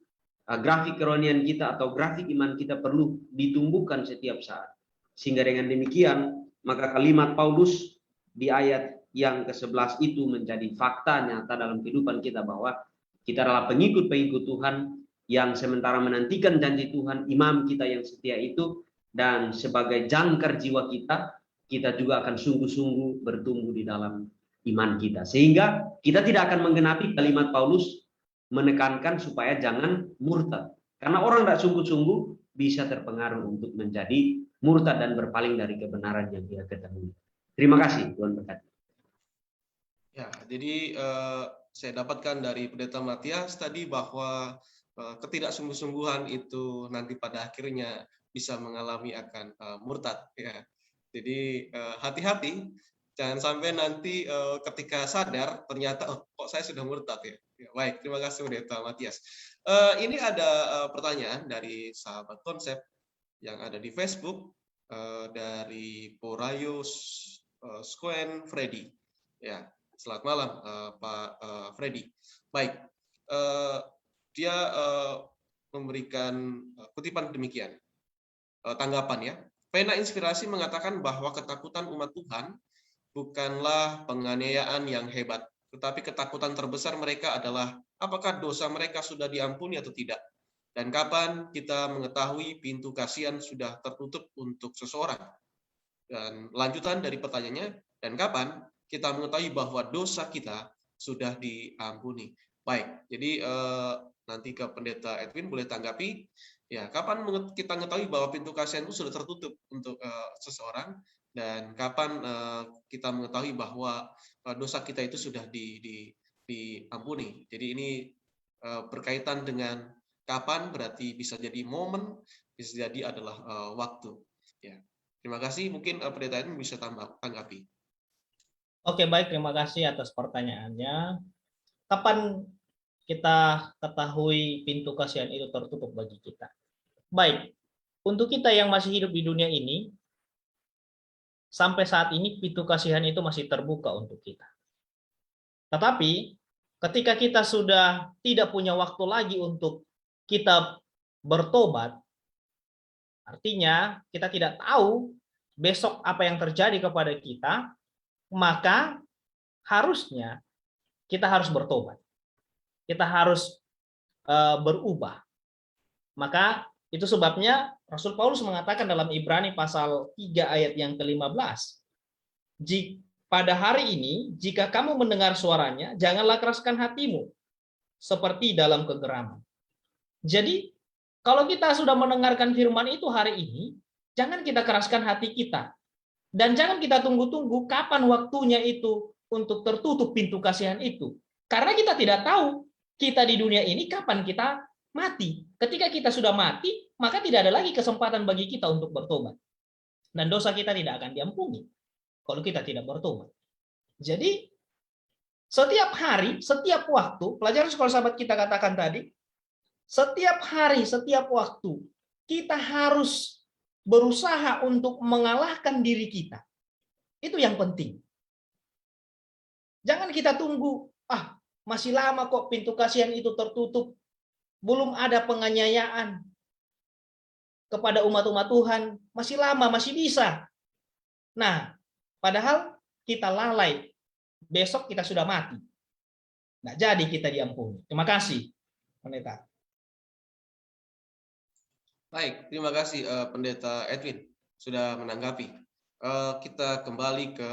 grafik kerohanian kita atau grafik iman kita perlu ditumbuhkan setiap saat. Sehingga dengan demikian, maka kalimat Paulus di ayat yang ke-11 itu menjadi fakta nyata dalam kehidupan kita, bahwa kita adalah pengikut-pengikut Tuhan yang sementara menantikan janji Tuhan, imam kita yang setia itu, dan sebagai jangkar jiwa kita, kita juga akan sungguh-sungguh bertumbuh di dalam iman kita. Sehingga kita tidak akan menggenapi kalimat Paulus menekankan supaya jangan murtad. Karena orang tidak sungguh-sungguh bisa terpengaruh untuk menjadi murtad dan berpaling dari kebenaran yang dia ketahui. Terima kasih, Tuhan berkati. Ya, jadi saya dapatkan dari Pendeta Matias tadi bahwa ketidaksungguh-sungguhan itu nanti pada akhirnya bisa mengalami akan murtad. Ya, jadi hati-hati, jangan sampai nanti ketika sadar ternyata kok saya sudah murtad ya. Ya, baik, terima kasih Pendeta Matias. Ini ada pertanyaan dari sahabat konsep yang ada di Facebook dari Porayos Skuen Freddy. Ya. Selamat malam, Pak Freddy. Baik, dia memberikan kutipan demikian, tanggapan ya. Pena Inspirasi mengatakan bahwa ketakutan umat Tuhan bukanlah penganiayaan yang hebat, tetapi ketakutan terbesar mereka adalah apakah dosa mereka sudah diampuni atau tidak, dan kapan kita mengetahui pintu kasihan sudah tertutup untuk seseorang. Dan lanjutan dari pertanyaannya, dan kapan kita mengetahui bahwa dosa kita sudah diampuni. Baik, jadi nanti ke Pendeta Edwin boleh tanggapi. Ya, kapan kita mengetahui bahwa pintu kasihan itu sudah tertutup untuk seseorang, dan kapan kita mengetahui bahwa dosa kita itu sudah diampuni. Jadi ini berkaitan dengan kapan, berarti bisa jadi momen, bisa jadi adalah waktu. Ya, terima kasih. Mungkin Pendeta Edwin bisa tanggapi. Oke, baik, terima kasih atas pertanyaannya. Kapan kita ketahui pintu kasihan itu tertutup bagi kita? Baik, untuk kita yang masih hidup di dunia ini, sampai saat ini pintu kasihan itu masih terbuka untuk kita. Tetapi ketika kita sudah tidak punya waktu lagi untuk kita bertobat, artinya kita tidak tahu besok apa yang terjadi kepada kita, maka harusnya kita harus bertobat. Kita harus berubah. Maka itu sebabnya Rasul Paulus mengatakan dalam Ibrani pasal 3 ayat yang ke-15, pada hari ini jika kamu mendengar suaranya, janganlah keraskan hatimu seperti dalam kegeraman. Jadi kalau kita sudah mendengarkan firman itu hari ini, jangan kita keraskan hati kita. Dan jangan kita tunggu-tunggu kapan waktunya itu untuk tertutup pintu kasihan itu. Karena kita tidak tahu kita di dunia ini kapan kita mati. Ketika kita sudah mati, maka tidak ada lagi kesempatan bagi kita untuk bertobat. Dan dosa kita tidak akan diampuni kalau kita tidak bertobat. Jadi, setiap hari, setiap waktu, pelajaran sekolah sahabat kita katakan tadi, setiap hari, setiap waktu, kita harus berusaha untuk mengalahkan diri kita. Itu yang penting. Jangan kita tunggu, masih lama kok pintu kasihan itu tertutup. Belum ada penganiayaan kepada umat-umat Tuhan. Masih lama, masih bisa. Nah, padahal kita lalai. Besok kita sudah mati. Nggak jadi kita diampuni. Terima kasih, Pendeta. Baik, terima kasih Pendeta Edwin sudah menanggapi. Kita kembali ke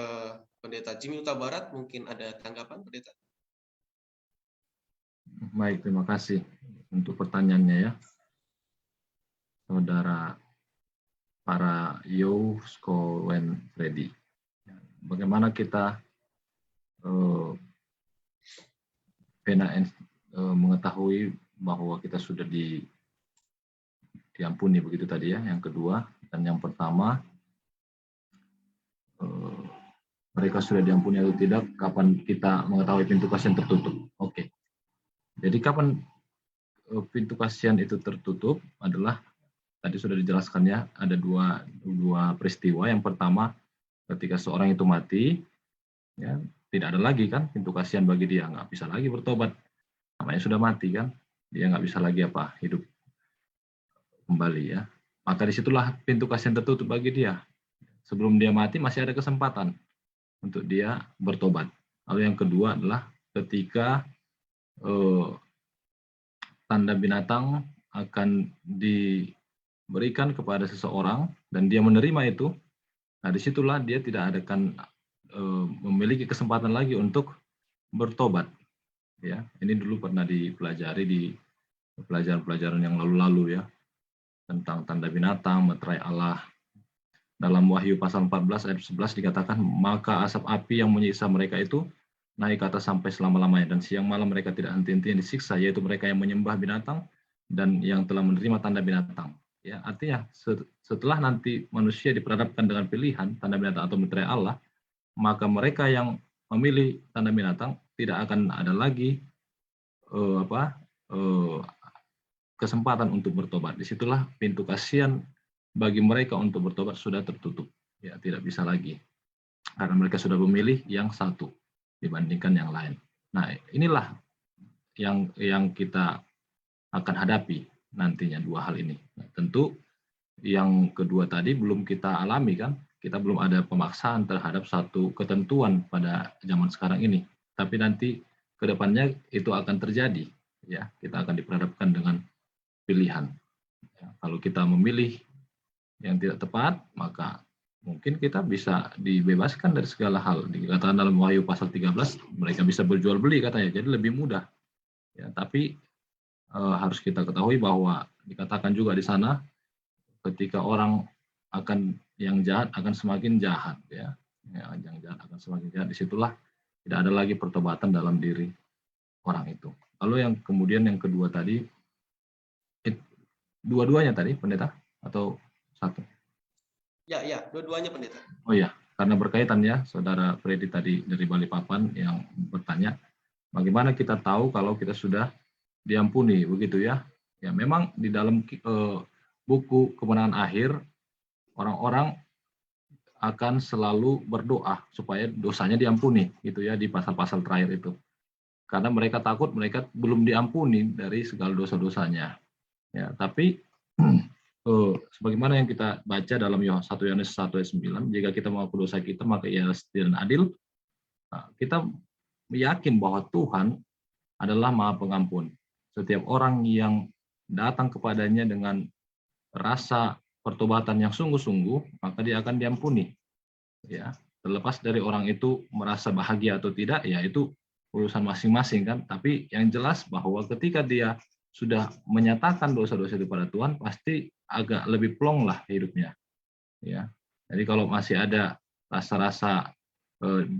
Pendeta Jimmy Huta Barat, mungkin ada tanggapan, Pendeta? Baik, terima kasih untuk pertanyaannya ya. Saudara para Skuen Freddy. Bagaimana kita mengetahui bahwa kita sudah diampuni begitu tadi ya, yang kedua. Dan yang pertama, mereka sudah diampuni atau tidak, kapan kita mengetahui pintu kasihan tertutup. Oke. Jadi kapan pintu kasihan itu tertutup adalah, tadi sudah dijelaskan ya, ada dua peristiwa. Yang pertama, ketika seorang itu mati, ya, tidak ada lagi kan pintu kasihan bagi dia, nggak bisa lagi bertobat. Namanya sudah mati kan, dia nggak bisa lagi hidup kembali ya. Maka disitulah pintu kasihan tertutup bagi dia. Sebelum dia mati masih ada kesempatan untuk dia bertobat. Lalu yang kedua adalah ketika tanda binatang akan diberikan kepada seseorang dan dia menerima itu, nah disitulah dia tidak akan memiliki kesempatan lagi untuk bertobat. Ya, ini dulu pernah dipelajari di pelajaran-pelajaran yang lalu-lalu ya, tentang tanda binatang, meterai Allah, Dalam Wahyu pasal 14 ayat 11 dikatakan, maka asap api yang menyiksa mereka itu naik ke atas sampai selama-lamanya, dan siang malam mereka tidak henti-hentinya disiksa, yaitu mereka yang menyembah binatang dan yang telah menerima tanda binatang. Ya, artinya setelah nanti manusia diperhadapkan dengan pilihan tanda binatang atau meterai Allah, maka mereka yang memilih tanda binatang tidak akan ada lagi kesempatan untuk bertobat. Disitulah pintu kasihan bagi mereka untuk bertobat sudah tertutup, ya tidak bisa lagi, karena mereka sudah memilih yang satu dibandingkan yang lain. Nah, inilah yang kita akan hadapi nantinya, dua hal ini. Nah, tentu yang kedua tadi belum kita alami kan, kita belum ada pemaksaan terhadap satu ketentuan pada zaman sekarang ini. Tapi nanti kedepannya itu akan terjadi, ya kita akan diperhadapkan dengan pilihan. Ya, kalau kita memilih yang tidak tepat, maka mungkin kita bisa dibebaskan dari segala hal. Dikatakan dalam Wahyu pasal 13, mereka bisa berjual beli katanya, jadi lebih mudah. Ya, tapi harus kita ketahui bahwa dikatakan juga di sana, ketika orang yang jahat akan semakin jahat, ya yang jahat akan semakin jahat. Disitulah tidak ada lagi pertobatan dalam diri orang itu. Lalu yang kemudian yang kedua tadi, dua-duanya tadi pendeta atau satu? Ya, dua-duanya pendeta. Oh ya, karena berkaitan ya, Saudara Freddy tadi dari Balikpapan yang bertanya, bagaimana kita tahu kalau kita sudah diampuni, begitu ya? Ya, memang di dalam buku Kemenangan Akhir, orang-orang akan selalu berdoa supaya dosanya diampuni, gitu ya, di pasal-pasal terakhir itu. Karena mereka takut mereka belum diampuni dari segala dosa-dosanya. Ya, tapi sebagaimana yang kita baca dalam 1 Yohanes 1 ayat 9, jika kita mengaku dosa kita, maka ia setia dan adil. Nah, kita yakin bahwa Tuhan adalah Maha Pengampun. Setiap orang yang datang kepadanya dengan rasa pertobatan yang sungguh-sungguh, maka dia akan diampuni. Ya, terlepas dari orang itu merasa bahagia atau tidak, ya itu urusan masing-masing kan. Tapi yang jelas bahwa ketika dia sudah menyatakan dosa-dosa itu pada Tuhan, pasti agak lebih plong lah hidupnya. Ya, jadi kalau masih ada rasa-rasa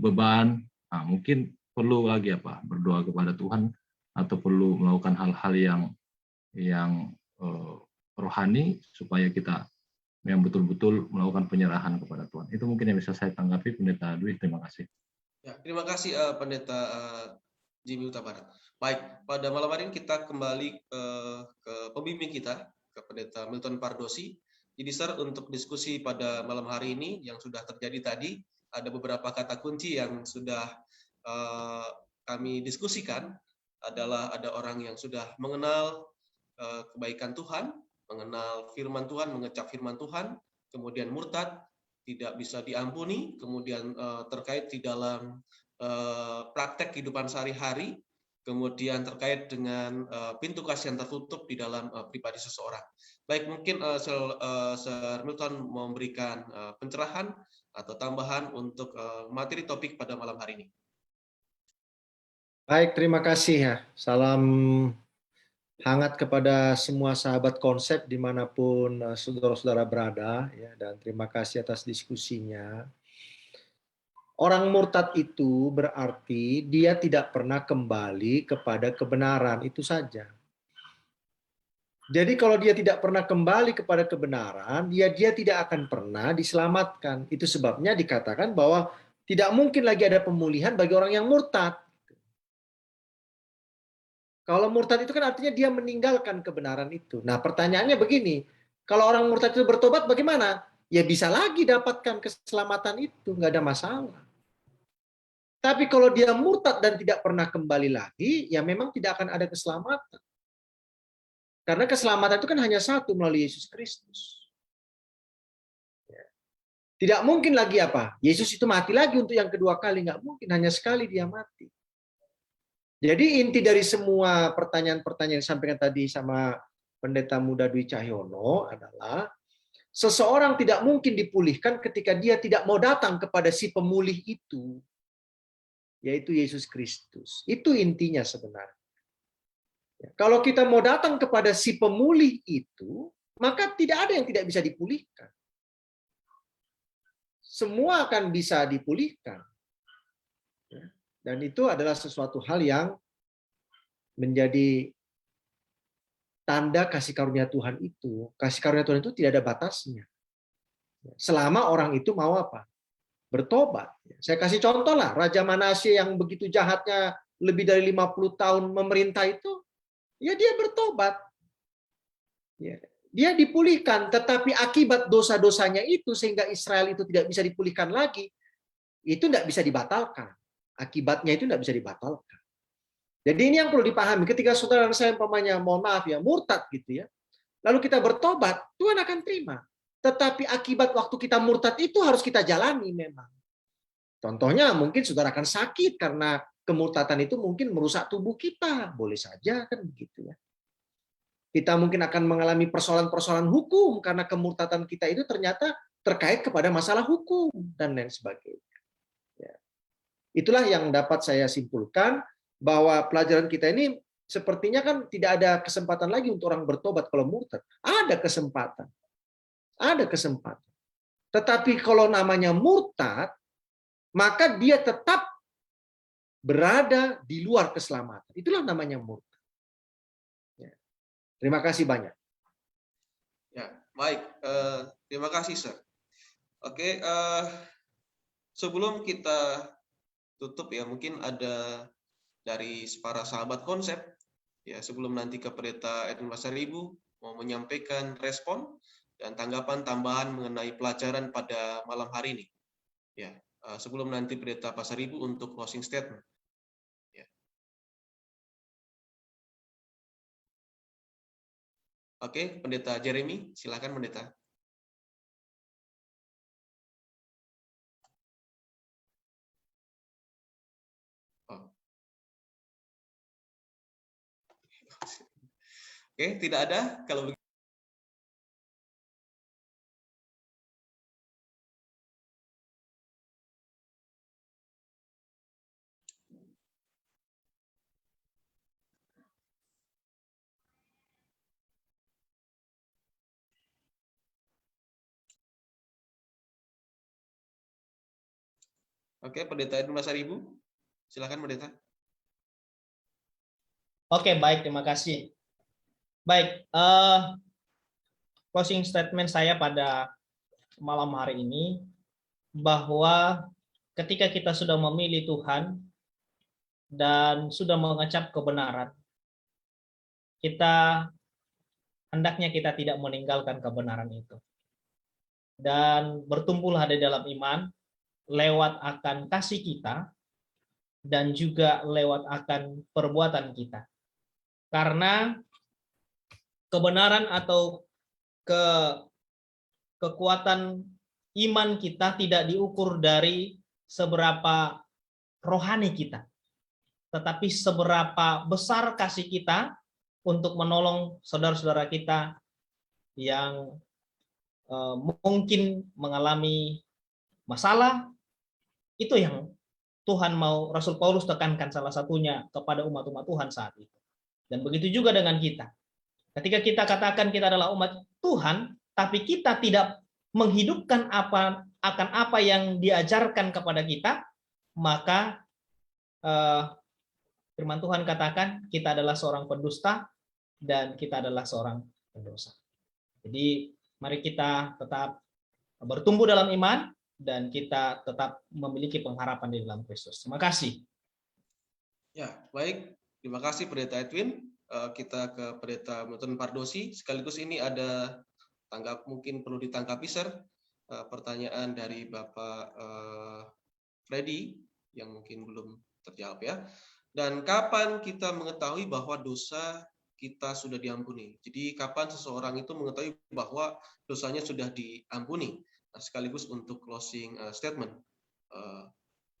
beban, nah mungkin perlu lagi berdoa kepada Tuhan, atau perlu melakukan hal-hal yang rohani supaya kita yang betul-betul melakukan penyerahan kepada Tuhan. Itu mungkin yang bisa saya tanggapi, Pendeta Dwi. Terima kasih. Ya, terima kasih Pendeta Jimmy Huta Barat. Baik, pada malam hari ini kita kembali ke pembimbing kita, ke Pendeta Milton Pardosi. Jadi Sir, untuk diskusi pada malam hari ini yang sudah terjadi tadi, ada beberapa kata kunci yang sudah kami diskusikan, adalah ada orang yang sudah mengenal kebaikan Tuhan, mengenal firman Tuhan, mengecap firman Tuhan, kemudian murtad, tidak bisa diampuni, kemudian terkait di dalam praktek kehidupan sehari-hari, kemudian terkait dengan pintu kasih yang tertutup di dalam pribadi seseorang. Baik, mungkin Sir Milton memberikan pencerahan atau tambahan untuk materi topik pada malam hari ini. Baik, terima kasih ya. Salam hangat kepada semua sahabat konsep dimanapun saudara-saudara berada, ya, dan terima kasih atas diskusinya. Orang murtad itu berarti dia tidak pernah kembali kepada kebenaran, itu saja. Jadi kalau dia tidak pernah kembali kepada kebenaran, dia tidak akan pernah diselamatkan. Itu sebabnya dikatakan bahwa tidak mungkin lagi ada pemulihan bagi orang yang murtad. Kalau murtad itu kan artinya dia meninggalkan kebenaran itu. Nah, pertanyaannya begini, kalau orang murtad itu bertobat bagaimana? Ya bisa lagi dapatkan keselamatan itu, nggak ada masalah. Tapi kalau dia murtad dan tidak pernah kembali lagi, ya memang tidak akan ada keselamatan. Karena keselamatan itu kan hanya satu, melalui Yesus Kristus. Tidak mungkin lagi Yesus itu mati lagi untuk yang kedua kali, nggak mungkin, hanya sekali dia mati. Jadi inti dari semua pertanyaan-pertanyaan yang disampaikan tadi sama Pendeta Muda Dwi Cahyono adalah seseorang tidak mungkin dipulihkan ketika dia tidak mau datang kepada si pemulih itu, yaitu Yesus Kristus. Itu intinya sebenarnya. Kalau kita mau datang kepada si pemulih itu, maka tidak ada yang tidak bisa dipulihkan. semua akan bisa dipulihkan. Dan itu adalah sesuatu hal yang menjadi tanda kasih karunia Tuhan itu. Kasih karunia Tuhan itu tidak ada batasnya. Selama orang itu mau apa? Bertobat. Saya kasih contoh lah, Raja Manasye yang begitu jahatnya lebih dari 50 tahun memerintah itu, ya dia bertobat. Ya, dia dipulihkan, tetapi akibat dosa-dosanya itu sehingga Israel itu tidak bisa dipulihkan lagi, itu tidak bisa dibatalkan. Akibatnya itu tidak bisa dibatalkan. Jadi ini yang perlu dipahami. Ketika saudara saya umpamanya, mohon maaf ya, murtad gitu ya, lalu kita bertobat, Tuhan akan terima. Tetapi akibat waktu kita murtad itu harus kita jalani memang. Contohnya mungkin saudara akan sakit karena kemurtadan itu mungkin merusak tubuh kita. Boleh saja kan begitu ya. Kita mungkin akan mengalami persoalan-persoalan hukum karena kemurtadan kita itu ternyata terkait kepada masalah hukum dan lain sebagainya. Ya. Itulah yang dapat saya simpulkan, bahwa pelajaran kita ini sepertinya kan tidak ada kesempatan lagi untuk orang bertobat kalau murtad. Ada kesempatan. Ada kesempatan. Tetapi kalau namanya murtad, maka dia tetap berada di luar keselamatan. Itulah namanya murtad. Ya. Terima kasih banyak. Ya, baik. Terima kasih, Sir. Oke, sebelum kita tutup ya, mungkin ada dari para sahabat konsep, ya sebelum nanti ke Pendeta Edwin Pasaribu mau menyampaikan respon dan tanggapan tambahan mengenai pelajaran pada malam hari ini. Ya, sebelum nanti Pendeta Pasaribu untuk closing statement. Ya. Oke, Pendeta Jeremy, silakan Pendeta. Oh. Oke, tidak ada. Kalau begitu. Oke, Pendeta Edwin Pasaribu, silakan Pendeta. Oke, baik, terima kasih. Baik, closing statement saya pada malam hari ini, bahwa ketika kita sudah memilih Tuhan dan sudah mengecap kebenaran, hendaknya kita tidak meninggalkan kebenaran itu. Dan bertumbuhlah di dalam iman, lewat akan kasih kita, dan juga lewat akan perbuatan kita. Karena kebenaran atau kekuatan iman kita tidak diukur dari seberapa rohani kita, tetapi seberapa besar kasih kita untuk menolong saudara-saudara kita yang mungkin mengalami masalah. Itu yang Tuhan mau Rasul Paulus tekankan salah satunya kepada umat-umat Tuhan saat itu. Dan begitu juga dengan kita. Ketika kita katakan kita adalah umat Tuhan, tapi kita tidak menghidupkan akan apa yang diajarkan kepada kita, maka firman Tuhan katakan kita adalah seorang pendusta dan kita adalah seorang pendosa. Jadi mari kita tetap bertumbuh dalam iman dan kita tetap memiliki pengharapan di dalam Kristus. Terima kasih. Ya, baik. Terima kasih Pendeta Edwin. Kita ke Pendeta Milton Pardosi. Sekaligus ini ada mungkin perlu ditanggapi, Sir. Pertanyaan dari Bapak Freddy yang mungkin belum terjawab ya. Dan kapan kita mengetahui bahwa dosa kita sudah diampuni? Jadi kapan seseorang itu mengetahui bahwa dosanya sudah diampuni? Nah, sekaligus untuk closing statement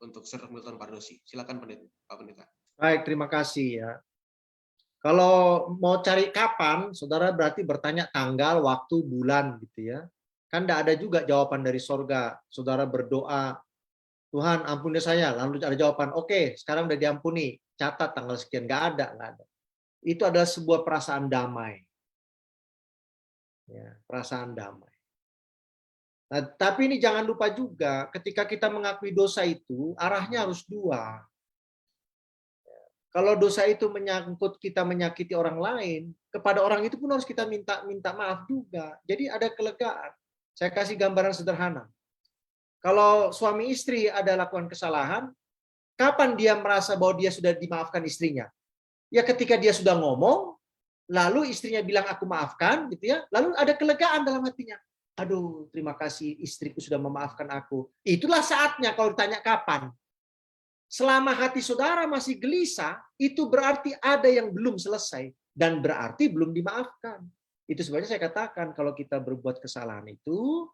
untuk Sir Milton Pardosi. Silakan Pak Pendeta. Baik, terima kasih ya. Kalau mau cari kapan, saudara berarti bertanya tanggal, waktu, bulan gitu ya. Kan tidak ada juga jawaban dari sorga. Saudara berdoa, Tuhan ampuni saya, lalu ada jawaban, oke, sekarang udah diampuni, catat tanggal sekian. Nggak ada. Itu adalah sebuah perasaan damai. Ya, perasaan damai. Nah, tapi ini jangan lupa juga, ketika kita mengakui dosa itu, arahnya harus dua. Kalau dosa itu menyangkut kita menyakiti orang lain, kepada orang itu pun harus kita minta maaf juga. Jadi ada kelegaan. Saya kasih gambaran sederhana. Kalau suami istri ada lakukan kesalahan, kapan dia merasa bahwa dia sudah dimaafkan istrinya? Ya ketika dia sudah ngomong, lalu istrinya bilang aku maafkan, gitu ya. Lalu ada kelegaan dalam hatinya. Aduh, terima kasih istriku sudah memaafkan aku. Itulah saatnya kalau ditanya kapan. Selama hati saudara masih gelisah, itu berarti ada yang belum selesai dan berarti belum dimaafkan. Itu sebabnya saya katakan kalau kita berbuat kesalahan itu,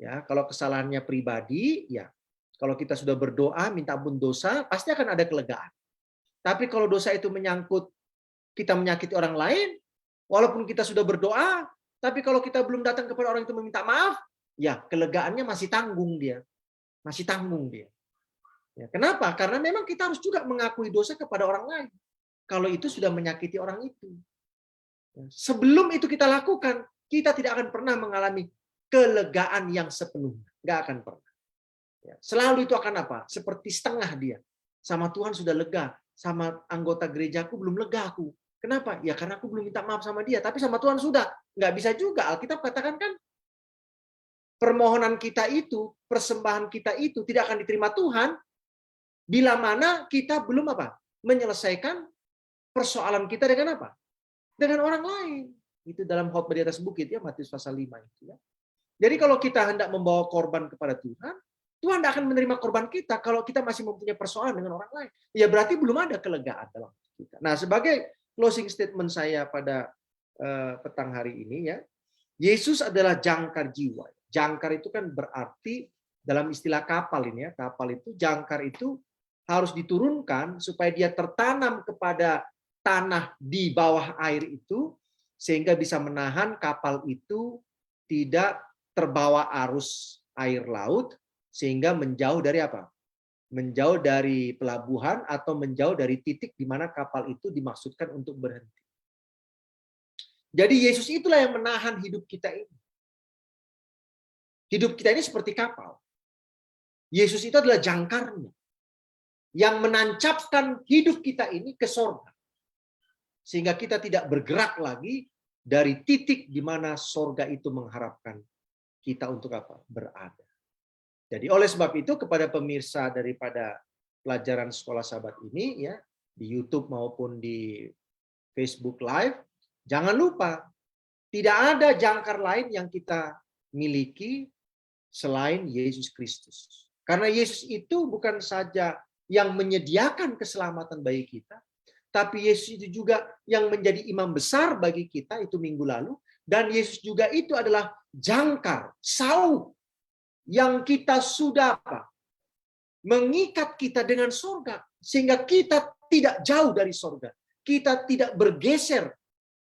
ya kalau kesalahannya pribadi, ya kalau kita sudah berdoa minta ampun dosa, pasti akan ada kelegaan. Tapi kalau dosa itu menyangkut kita menyakiti orang lain, walaupun kita sudah berdoa, tapi kalau kita belum datang kepada orang itu meminta maaf, ya kelegaannya masih tanggung dia. Masih tanggung dia. Ya, kenapa? Karena memang kita harus juga mengakui dosa kepada orang lain. Kalau itu sudah menyakiti orang itu. Sebelum itu kita lakukan, kita tidak akan pernah mengalami kelegaan yang sepenuhnya. Nggak akan pernah. Ya, selalu itu akan apa? Seperti setengah dia. Sama Tuhan sudah lega. Sama anggota gerejaku belum lega aku. Kenapa? Ya karena aku belum minta maaf sama dia. Tapi sama Tuhan sudah. Nggak bisa juga. Alkitab katakan kan, permohonan kita itu, persembahan kita itu tidak akan diterima Tuhan bila mana kita belum apa? Menyelesaikan persoalan kita dengan apa? Dengan orang lain. Itu dalam khotbah di atas bukit ya, Matius pasal 5 itu ya. Jadi kalau kita hendak membawa korban kepada Tuhan, Tuhan tidak akan menerima korban kita kalau kita masih mempunyai persoalan dengan orang lain. Ya berarti belum ada kelegaan dalam kita. Nah, sebagai closing statement saya pada petang hari ini ya, Yesus adalah jangkar jiwa. Jangkar itu kan berarti dalam istilah kapal ini ya, kapal itu jangkar itu harus diturunkan supaya dia tertanam kepada tanah di bawah air itu sehingga bisa menahan kapal itu tidak terbawa arus air laut sehingga menjauh dari apa? Menjauh dari pelabuhan atau menjauh dari titik di mana kapal itu dimaksudkan untuk berhenti. Jadi Yesus itulah yang menahan hidup kita ini. Hidup kita ini seperti kapal. Yesus itu adalah jangkarnya yang menancapkan hidup kita ini ke sorga. Sehingga kita tidak bergerak lagi dari titik di mana sorga itu mengharapkan kita untuk apa? Berada. Jadi oleh sebab itu kepada pemirsa daripada pelajaran Sekolah Sahabat ini ya, di YouTube maupun di Facebook Live, jangan lupa tidak ada jangkar lain yang kita miliki selain Yesus Kristus. Karena Yesus itu bukan saja yang menyediakan keselamatan bagi kita, tapi Yesus itu juga yang menjadi imam besar bagi kita itu minggu lalu, dan Yesus juga itu adalah jangkar, sauh yang kita sudah apa? Mengikat kita dengan sorga, sehingga kita tidak jauh dari sorga. Kita tidak bergeser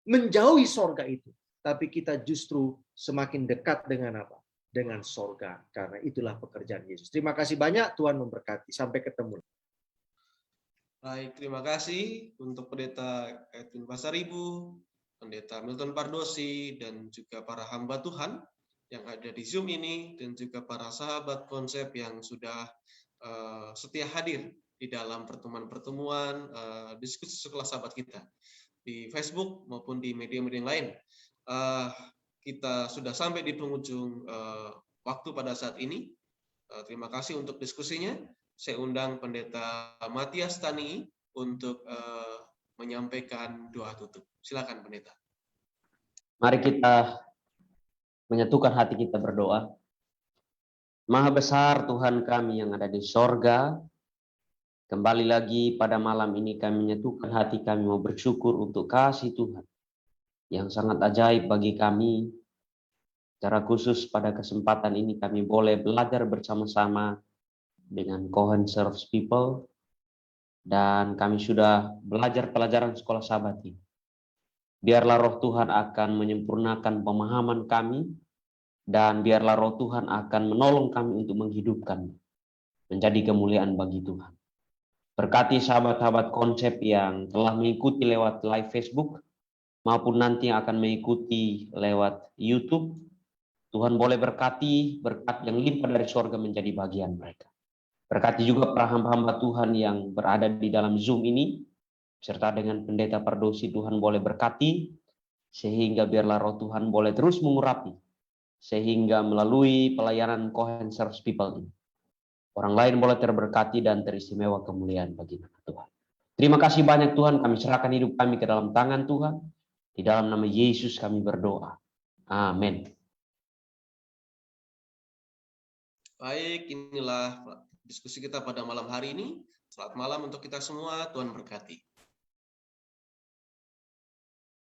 menjauhi sorga itu, tapi kita justru semakin dekat dengan apa? Dengan sorga, karena itulah pekerjaan Yesus. Terima kasih banyak, Tuhan memberkati. Sampai ketemu. Baik, terima kasih untuk Pendeta Edwin Pasaribu, Pendeta Milton Pardosi, dan juga para hamba Tuhan yang ada di Zoom ini, dan juga para sahabat konsep yang sudah setia hadir di dalam pertemuan-pertemuan diskusi Sekolah Sahabat kita di Facebook maupun di media-media lain. Kita sudah sampai di penghujung waktu pada saat ini. Terima kasih untuk diskusinya. Saya undang Pendeta Matias Tani untuk menyampaikan doa tutup. Silakan Pendeta. Mari kita menyatukan hati kita berdoa. Maha besar Tuhan kami yang ada di sorga, kembali lagi pada malam ini kami menyatukan hati kami mau bersyukur untuk kasih Tuhan yang sangat ajaib bagi kami. Secara khusus pada kesempatan ini kami boleh belajar bersama-sama dengan Cohen Serves People, dan kami sudah belajar pelajaran Sekolah Sahabat ini. Biarlah roh Tuhan akan menyempurnakan pemahaman kami, dan biarlah roh Tuhan akan menolong kami untuk menghidupkan menjadi kemuliaan bagi Tuhan. Berkati sahabat-sahabat konsep yang telah mengikuti lewat live Facebook, maupun nanti yang akan mengikuti lewat YouTube. Tuhan boleh berkati berkat yang limpah dari surga menjadi bagian mereka. Berkati juga para hamba-hamba Tuhan yang berada di dalam Zoom ini, serta dengan Pendeta Pardosi, Tuhan boleh berkati, sehingga biarlah roh Tuhan boleh terus mengurapi, sehingga melalui pelayanan Cohen Service People ini, orang lain boleh terberkati dan teristimewa kemuliaan bagi nama Tuhan. Terima kasih banyak Tuhan, kami serahkan hidup kami ke dalam tangan Tuhan. Di dalam nama Yesus kami berdoa. Amin. Baik, inilah diskusi kita pada malam hari ini. Selamat malam untuk kita semua, Tuhan berkati.